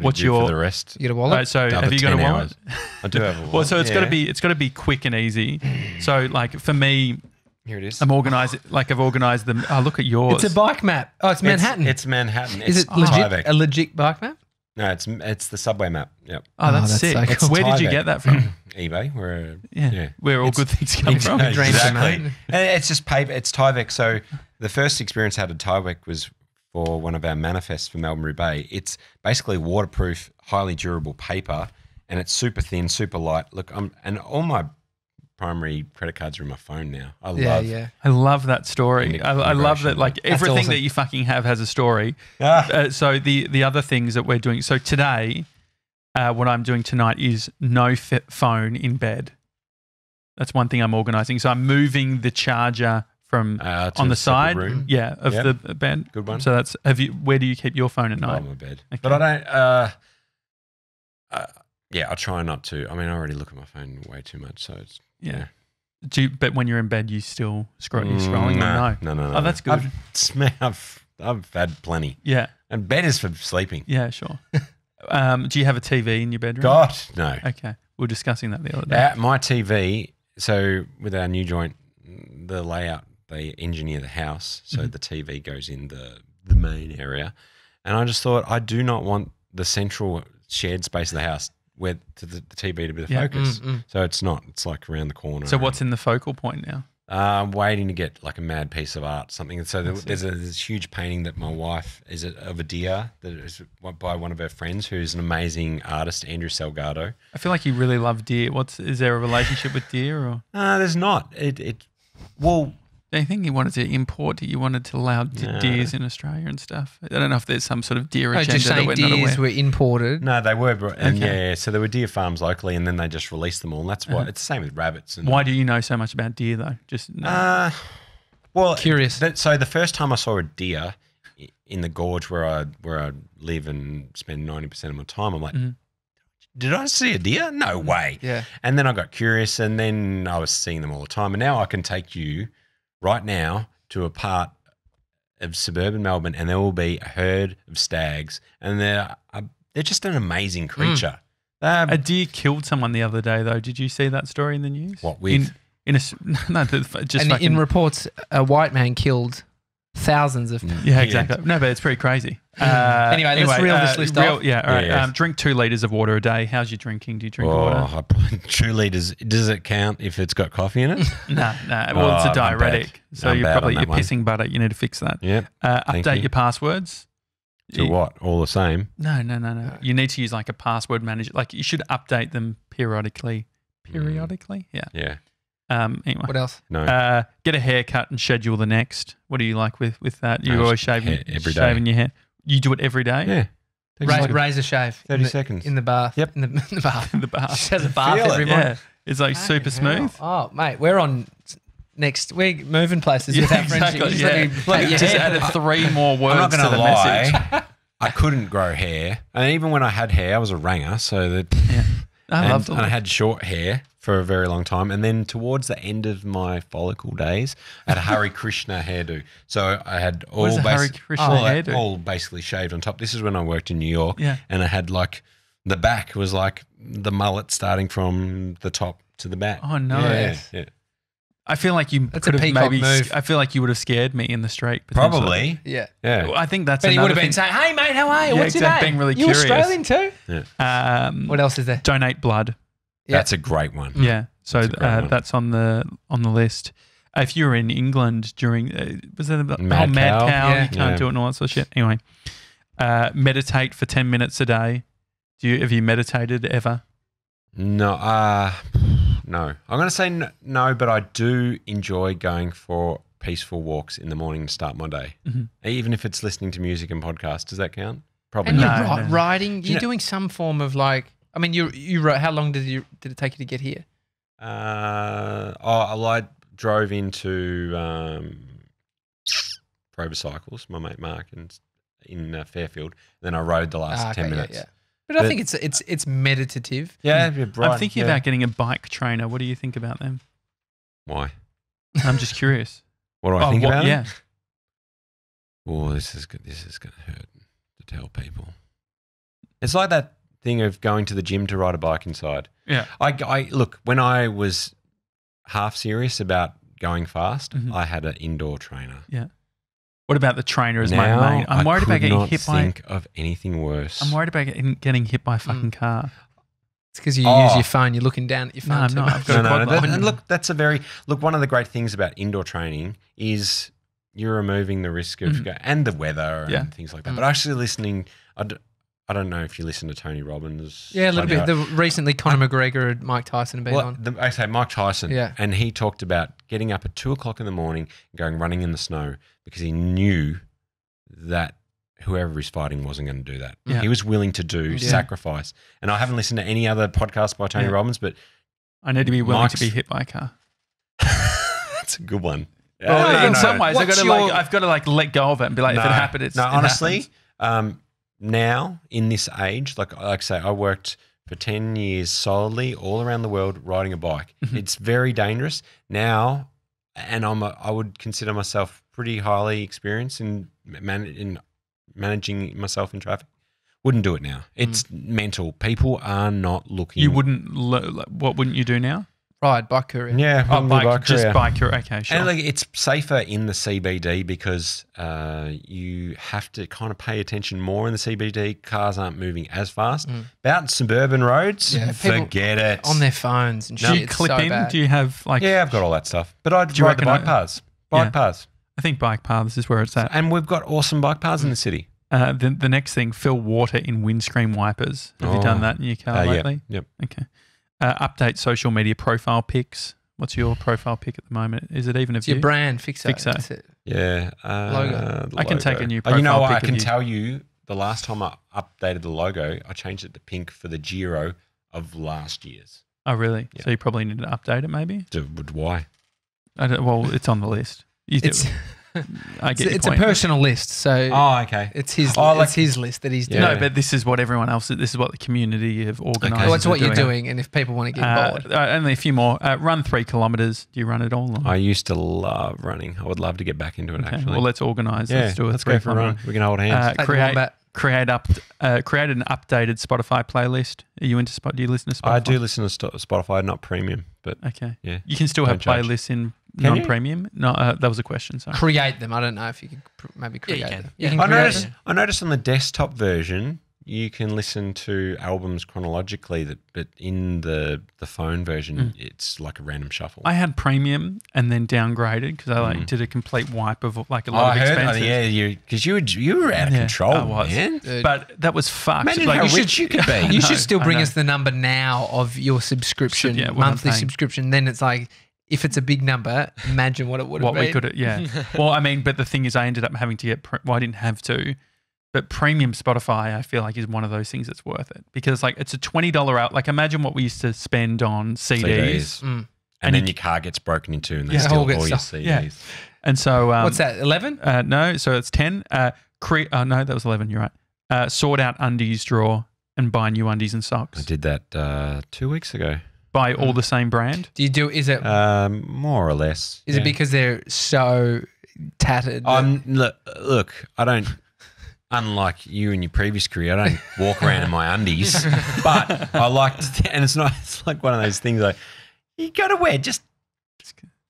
What's do you do your for the rest? You get a wallet? So have you got a wallet? I do have a wallet. Well, so it's got to be quick and easy. So like for me, here it is. I've organised them. Oh, look at yours. It's a bike map. Oh, it's Manhattan. It's Manhattan. Is It's it legit? Tyvek. A legit bike map? No, it's the subway map. Yep. Oh, that's that's sick. so cool. Where did you Tyvek. get that from? eBay. Where all good things come from. Dreams are Exactly. made. And it's just paper. It's Tyvek. So the first experience I had at Tyvek was for one of our manifests for Melburn Roobiax. It's basically waterproof, highly durable paper, and it's super thin, super light. Look, and all my primary credit cards are in my phone now. Yeah. I love that story. I love that, like, everything awesome. that you fucking have has a story. So the other things that we're doing. So today, what I'm doing tonight is no phone in bed. That's one thing I'm organising. So I'm moving the charger from on the side, room. of the bed. Good one. So that's where do you keep your phone at night? On my bed. Okay. But I don't. I try not to. I mean, I already look at my phone way too much, so it's But when you're in bed, you still scrolling? No. No. Oh, that's good. I've had plenty. Yeah. And bed is for sleeping. Yeah, sure. Do you have a TV in your bedroom? God, no. Okay. We were discussing that the other day. My TV, so with our new joint, the layout, they engineer the house, so the TV goes in the main area. And I just thought, I do not want the central shared space of the house where the TV to be the focus. So it's not. It's like around the corner. So what's in the focal point now? I'm waiting to get like a mad piece of art, something. So there's this huge painting that my wife of a deer that is by one of her friends who's an amazing artist, Andrew Salgado. I feel like you really love deer. Is there a relationship with deer, or? There's not. Well, do you think you wanted to import? You wanted to allow deers in Australia and stuff? I don't know if there's some sort of deer agenda just that saying we're not aware. deers were imported. No, they were, and so there were deer farms locally, and then they just released them all. And that's why it's the same with rabbits. And why do you know so much about deer, though? Well, curious. So the first time I saw a deer in the gorge where I live and spend 90% of my time, I'm like, did I see a deer? No way. Yeah. And then I got curious, and then I was seeing them all the time, and now I can take you right now to a part of suburban Melbourne, and there will be a herd of stags, and they're just an amazing creature. A deer killed someone the other day, though. Did you see that story in the news? What with? In reports, a white man killed thousands of people. Yeah, exactly. No, but it's pretty crazy. Anyway, let's reel this list off. Yeah, all right. Yeah. Drink 2 litres of water a day. How's your drinking? Do you drink water? 2 litres. Does it count if it's got coffee in it? No. Well, it's a I'm diuretic. bad. So I'm you're bad probably on that pissing butter. You need to fix that. Yep. Update your passwords. To what? All the same? No. You need to use like a password manager. Like you should update them periodically. Periodically? Yeah. Yeah. What Anyway. else? No. Get a haircut and schedule the next. What do you like with that? You always shaving every day. Shaving your hair. You do it every day? Yeah. Razor shave. 30 seconds. In the bath. Yep. In the bath. In the bath. She has a bath Feel it, every morning. Yeah. It's like super smooth. Oh, mate, we're moving places with our friendship. Exactly, Just yeah. let me Just hair. added 3 more words I'm not to going the to lie. message. I couldn't grow hair. And even when I had hair, I was a ranger. So that Yeah. I loved it. And I had short hair for a very long time. And then towards the end of my follicle days, I had a Hare Krishna hairdo. So I had all, is a Hare Krishna hairdo? all basically shaved on top. This is when I worked in New York. Yeah. And I had like the back was like the mullet starting from the top to the back. Oh, nice. Yeah. I feel like you That's a could have peacock maybe. move. I feel like you would have scared me in the street. potentially. Probably. Yeah. Yeah. Well, I think that's. But he would have another been thing. saying, "Hey mate, how are you? Yeah, What's your exactly, name? being really you curious. Australian too?" What else is there? Donate blood. Yeah. That's a great one. Yeah. So That's a great one. that's on the list. If you were in England during was that about Mad mad cow? cow? Yeah. You can't do it and all that sort of shit. Anyway, meditate for 10 minutes a day. Have you meditated ever? No, no. I'm going to say no, but I do enjoy going for peaceful walks in the morning to start my day. Mhm. Even if it's listening to music and podcasts. Does that count? Probably And not. you're No. riding. You're know- doing some form of like. I mean, you rode. How long did it take you to get here? I drove into Prover Cycles, my mate Mark, in Fairfield. Then I rode the last 10 minutes. Yeah. But I But- think it's meditative. Yeah, you're right, I'm thinking yeah. about getting a bike trainer. What do you think about them? Why? I'm just curious. What do I think about Yeah. it? Oh, this is good. This is going to hurt to tell people. It's like that thing of going to the gym to ride a bike inside. Yeah. I look, when I was half serious about going fast, Mhm. I had an indoor trainer. What about the trainer as now, my main? I'm worried about getting hit by. think of anything worse. I'm worried about getting hit by a fucking car. It's because you Oh. use your phone. You're looking down at your No, phone I'm too not. much. I've got a quad bike. and look, that's a very one of the great things about indoor training is you're removing the risk of and the weather and Yeah. things like that. But actually listening, I don't know if you listen to Tony Robbins. Yeah, a little Tony bit. Recently, Conor McGregor and Mike Tyson have been on. I say Mike Tyson, Yeah. and he talked about getting up at 2:00 in the morning and going running in the snow because he knew that whoever he's fighting wasn't going to do that. Yeah. He was willing to do sacrifice. And I haven't listened to any other podcast by Tony Robbins, but I need to be willing Mike's- to be hit by a car. that's a good one. Well, Yeah, in no, some ways, What's I've got to let go of it and be like, if it happened, it's no. it Honestly, happens. now in this age, like I say, I worked for 10 years solidly all around the world riding a bike. It's very dangerous now, and I would consider myself pretty highly experienced in managing myself in traffic. Wouldn't do it now. It's mental. People are not looking. You wouldn't. What wouldn't you do now? Ride bike courier. Yeah, Oh, wouldn't do bike, just courier. bike. Okay, sure. And like it's safer in the CBD because you have to kind of pay attention more in the CBD. Cars aren't moving as fast. About suburban roads, Yeah, people forget it. on their phones and do shit. you It's clip so in? bad. Do you have like? Yeah, I've got all that stuff. But I'd you ride the reckon bike paths. Bike paths. I think bike paths is where it's at. And we've got awesome bike paths in the city. The next thing, fill water in windscreen wipers. Have you done that in your car lately? Yep. Okay. Update social media profile pics. What's your profile pic at the moment? Is it even of It's your you? brand, Fyxo. Fyxo. That's it. Yeah. Logo. the I can take logo. a new You know profile what? I pic of can you. tell you the last time I updated the logo, I changed it to pink for the Giro of last year's. Oh, really? Yeah. So you probably need to update it, maybe. Why? Well, it's on the list. It's I get your it's a point. personal list, so Oh, okay. it's his Oh, like- it's his list that he's doing. Yeah. No, but this is what everyone else. This is what the community have organised. Okay. Well, it's what you're doing. doing, and if people want to get involved, Only a few more. Run 3 kilometres. Do you run it all? Or? I used to love running. I would love to get back into it, Okay, actually. well, let's organise. yeah, Let's do a let's 3 go for a run. We can hold hands. Take the create Wombat. create an updated Spotify playlist. Are you into Spotify? Do you listen to Spotify? I do listen to Spotify, not premium, but Okay. yeah. You can still have Don't charge. playlists in Can you? non-premium. No, that was a question. Sorry. create them. I don't know if you could maybe create you can. them. Yeah. You I can create noticed. them. I noticed on the desktop version you can listen to albums chronologically, but in the phone version it's like a random shuffle. I had premium and then downgraded because I did a complete wipe of like a lot of expenses. because you were out of Yeah, control, I was. man. Dude. But that was fucked. Imagine Like, how you rich you could be. You should still I bring know. us the number now of your subscription, Yeah, what I'm monthly paying. subscription. Then it's like, if it's a big number, imagine what it would have what been. we could, yeah. Well, I mean, but the thing is, I ended up having to get. I didn't have to, but premium Spotify, I feel like is one of those things that's worth it because like it's a $20 out. Like imagine what we used to spend on CDs. Mm. And then you- your car gets broken into and they Yeah, steal all all gets your stuff. CDs. Yeah. And so What's that? 11? No, so it's 10. No, that was 11. You're right. Sort out undies drawer and buy new undies and I socks. did that 2 weeks ago. Buy all the same brand. Do you do? Is it? More or less. Is it because they're so tattered? Look, I don't. Unlike you and your previous career, I don't walk around in my undies, but I like to, and it's not. It's like one of those things like you got to wear just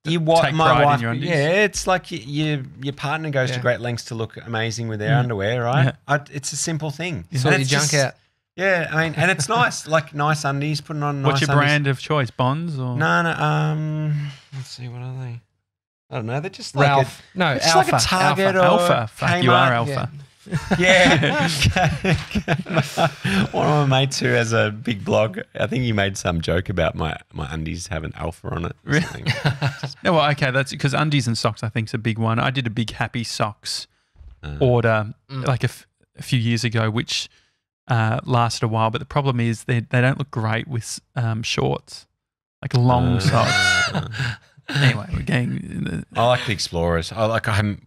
take pride in your undies. Yeah, it's like your partner goes to great lengths to look amazing with their underwear, right? Yeah. It's a simple thing. Sort your junk out. Yeah, I mean, and it's nice, like nice undies, putting on What's nice your undies. brand of choice? Bonds or No. Let's see, what are they? I don't know. They're just like Ralph. No, it's Alpha. like a Target Alpha. or Alpha? Fuck, Kmart. you are Alpha. Yeah. One of my mates who has a big blog, I think he made some joke about my undies having Alpha on it. Or something. No, well, okay, that's because undies and socks I think is a big one. I did a big Happy Socks order like a few years ago, which lasted a while. But the problem is they don't look great with shorts, like long socks. Anyway, we're getting. I like the Explorers.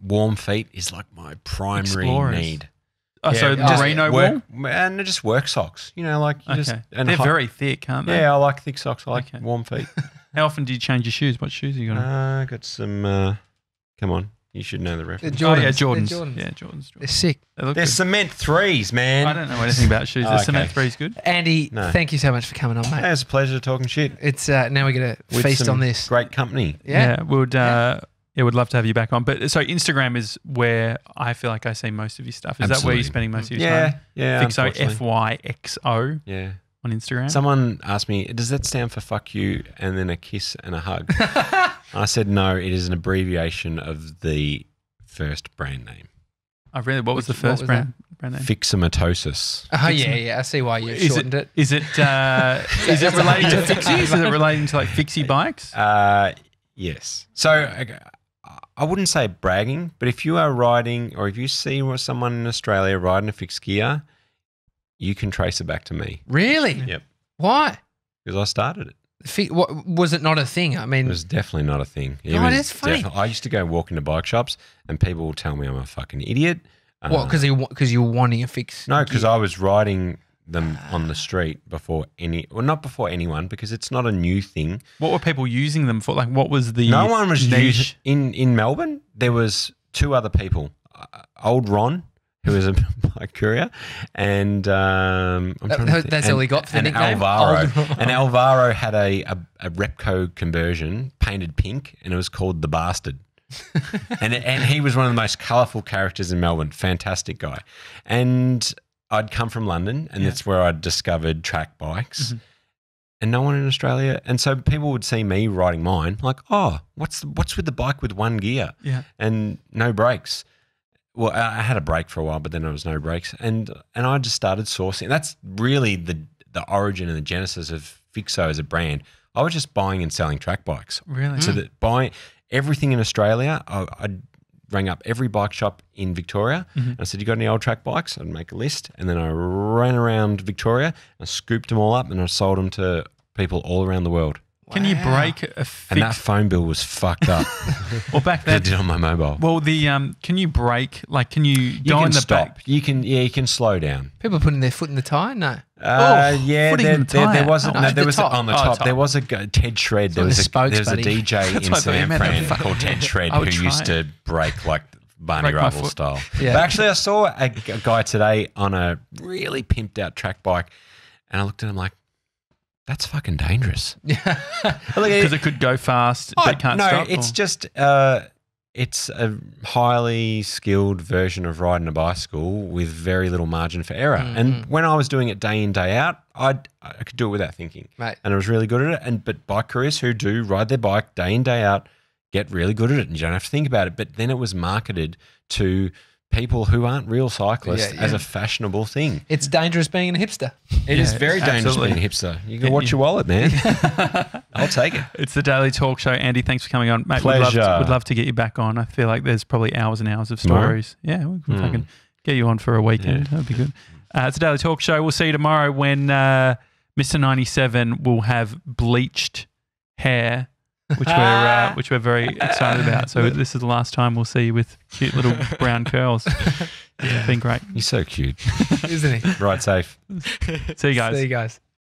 Warm feet is like my primary need. Oh, so merino wool? And they're just work socks. You know, like you just. And they're very thick, aren't they? Yeah, I like thick socks. I like warm feet. How often do you change your shoes? What shoes are you got? I got some. Come on, you should know the reference. Jordans. Jordans. Yeah, Jordans. They're sick. They're cement threes, man. I don't know anything about shoes. The cement threes good. Andy, thank you so much for coming on, mate. Hey, it's a pleasure talking shit. It's now we're gonna feast on this. Great company. Yeah, would love to have you back on. But so Instagram is where I feel like I see most of your stuff. Is that where you're spending most of your time? Yeah. Fyxo, Fyxo. Yeah. On Instagram. Someone asked me, does that stand for fuck you and then a kiss and a hug? I said no. It is an abbreviation of the first brand name. Oh, really? What was the first brand name? Fyxomatosis. Oh, yeah. I see why you shortened it. Is it relating to fixies? Is it relating to like fixie bikes? Yes. So I wouldn't say bragging, but if you are riding or if you see someone in Australia riding a fixed gear, you can trace it back to me. Really? Yep. Why? Because I started it. Was it not a thing? I mean, it was definitely not a thing. That's funny. I used to go walk into bike shops and people will tell me I'm a fucking idiot. What? Because you were wanting a fix? No, because I was riding them on the street not before anyone, because it's not a new thing. What were people using them for? Like, what was the No one was niche? in Melbourne. There was two other people, old Ron, who was a bike courier, and that's all he got for the nickname. Alvaro. And Alvaro had a Repco conversion painted pink, and it was called the Bastard. and he was one of the most colourful characters in Melbourne. Fantastic guy. And I'd come from London, and that's where I'd discovered track bikes. Mm-hmm. And no one in Australia. And so people would see me riding mine, like, oh, what's with the bike with one gear? Yeah. And no brakes. Well, I had a brake for a while, but then there was no brakes. And I just started sourcing. That's really the origin and the genesis of Fyxo as a brand. I was just buying and selling track bikes. Really? So that buying everything in Australia, I rang up every bike shop in Victoria. Mm-hmm. And I said, you got any old track bikes? I'd make a list. And then I ran around Victoria, I scooped them all up, and I sold them to people all around the world. Can you break a fix? And that phone bill was fucked up. Well, back then I did it on my mobile. Well, can you break? Like, can you go in the stop. back? You can slow down. People putting their foot in the tyre? No. Yeah, there was on the top. There was a Ted Shred. There was a DJ in San Fran called Ted Shred who used to break like Barney Rubble style. Yeah. But actually, I saw a guy today on a really pimped out track bike, and I looked at him like, that's fucking dangerous. Because it could go fast, but can't stop. No, it's just it's a highly skilled version of riding a bicycle with very little margin for error. Mm-hmm. And when I was doing it day in, day out, I could do it without thinking. Right. And I was really good at it. But bike couriers who do ride their bike day in, day out get really good at it, and you don't have to think about it. But then it was marketed to people who aren't real cyclists as a fashionable thing. It's dangerous being a hipster. It is very dangerous being a hipster. You can watch your wallet, man. I'll take it. It's the Daily Talk Show. Andy, thanks for coming on. Mate, Pleasure. We'd love to get you back on. I feel like there's probably hours and hours of stories. Yeah, we can fucking get you on for a weekend. That'd be good. It's the Daily Talk Show. We'll see you tomorrow when Mr. 97 will have bleached hair, which we're very excited about. So this is the last time we'll see you with cute little brown curls. It's been great. You're so cute. Isn't he? Ride safe. See you guys. See you guys.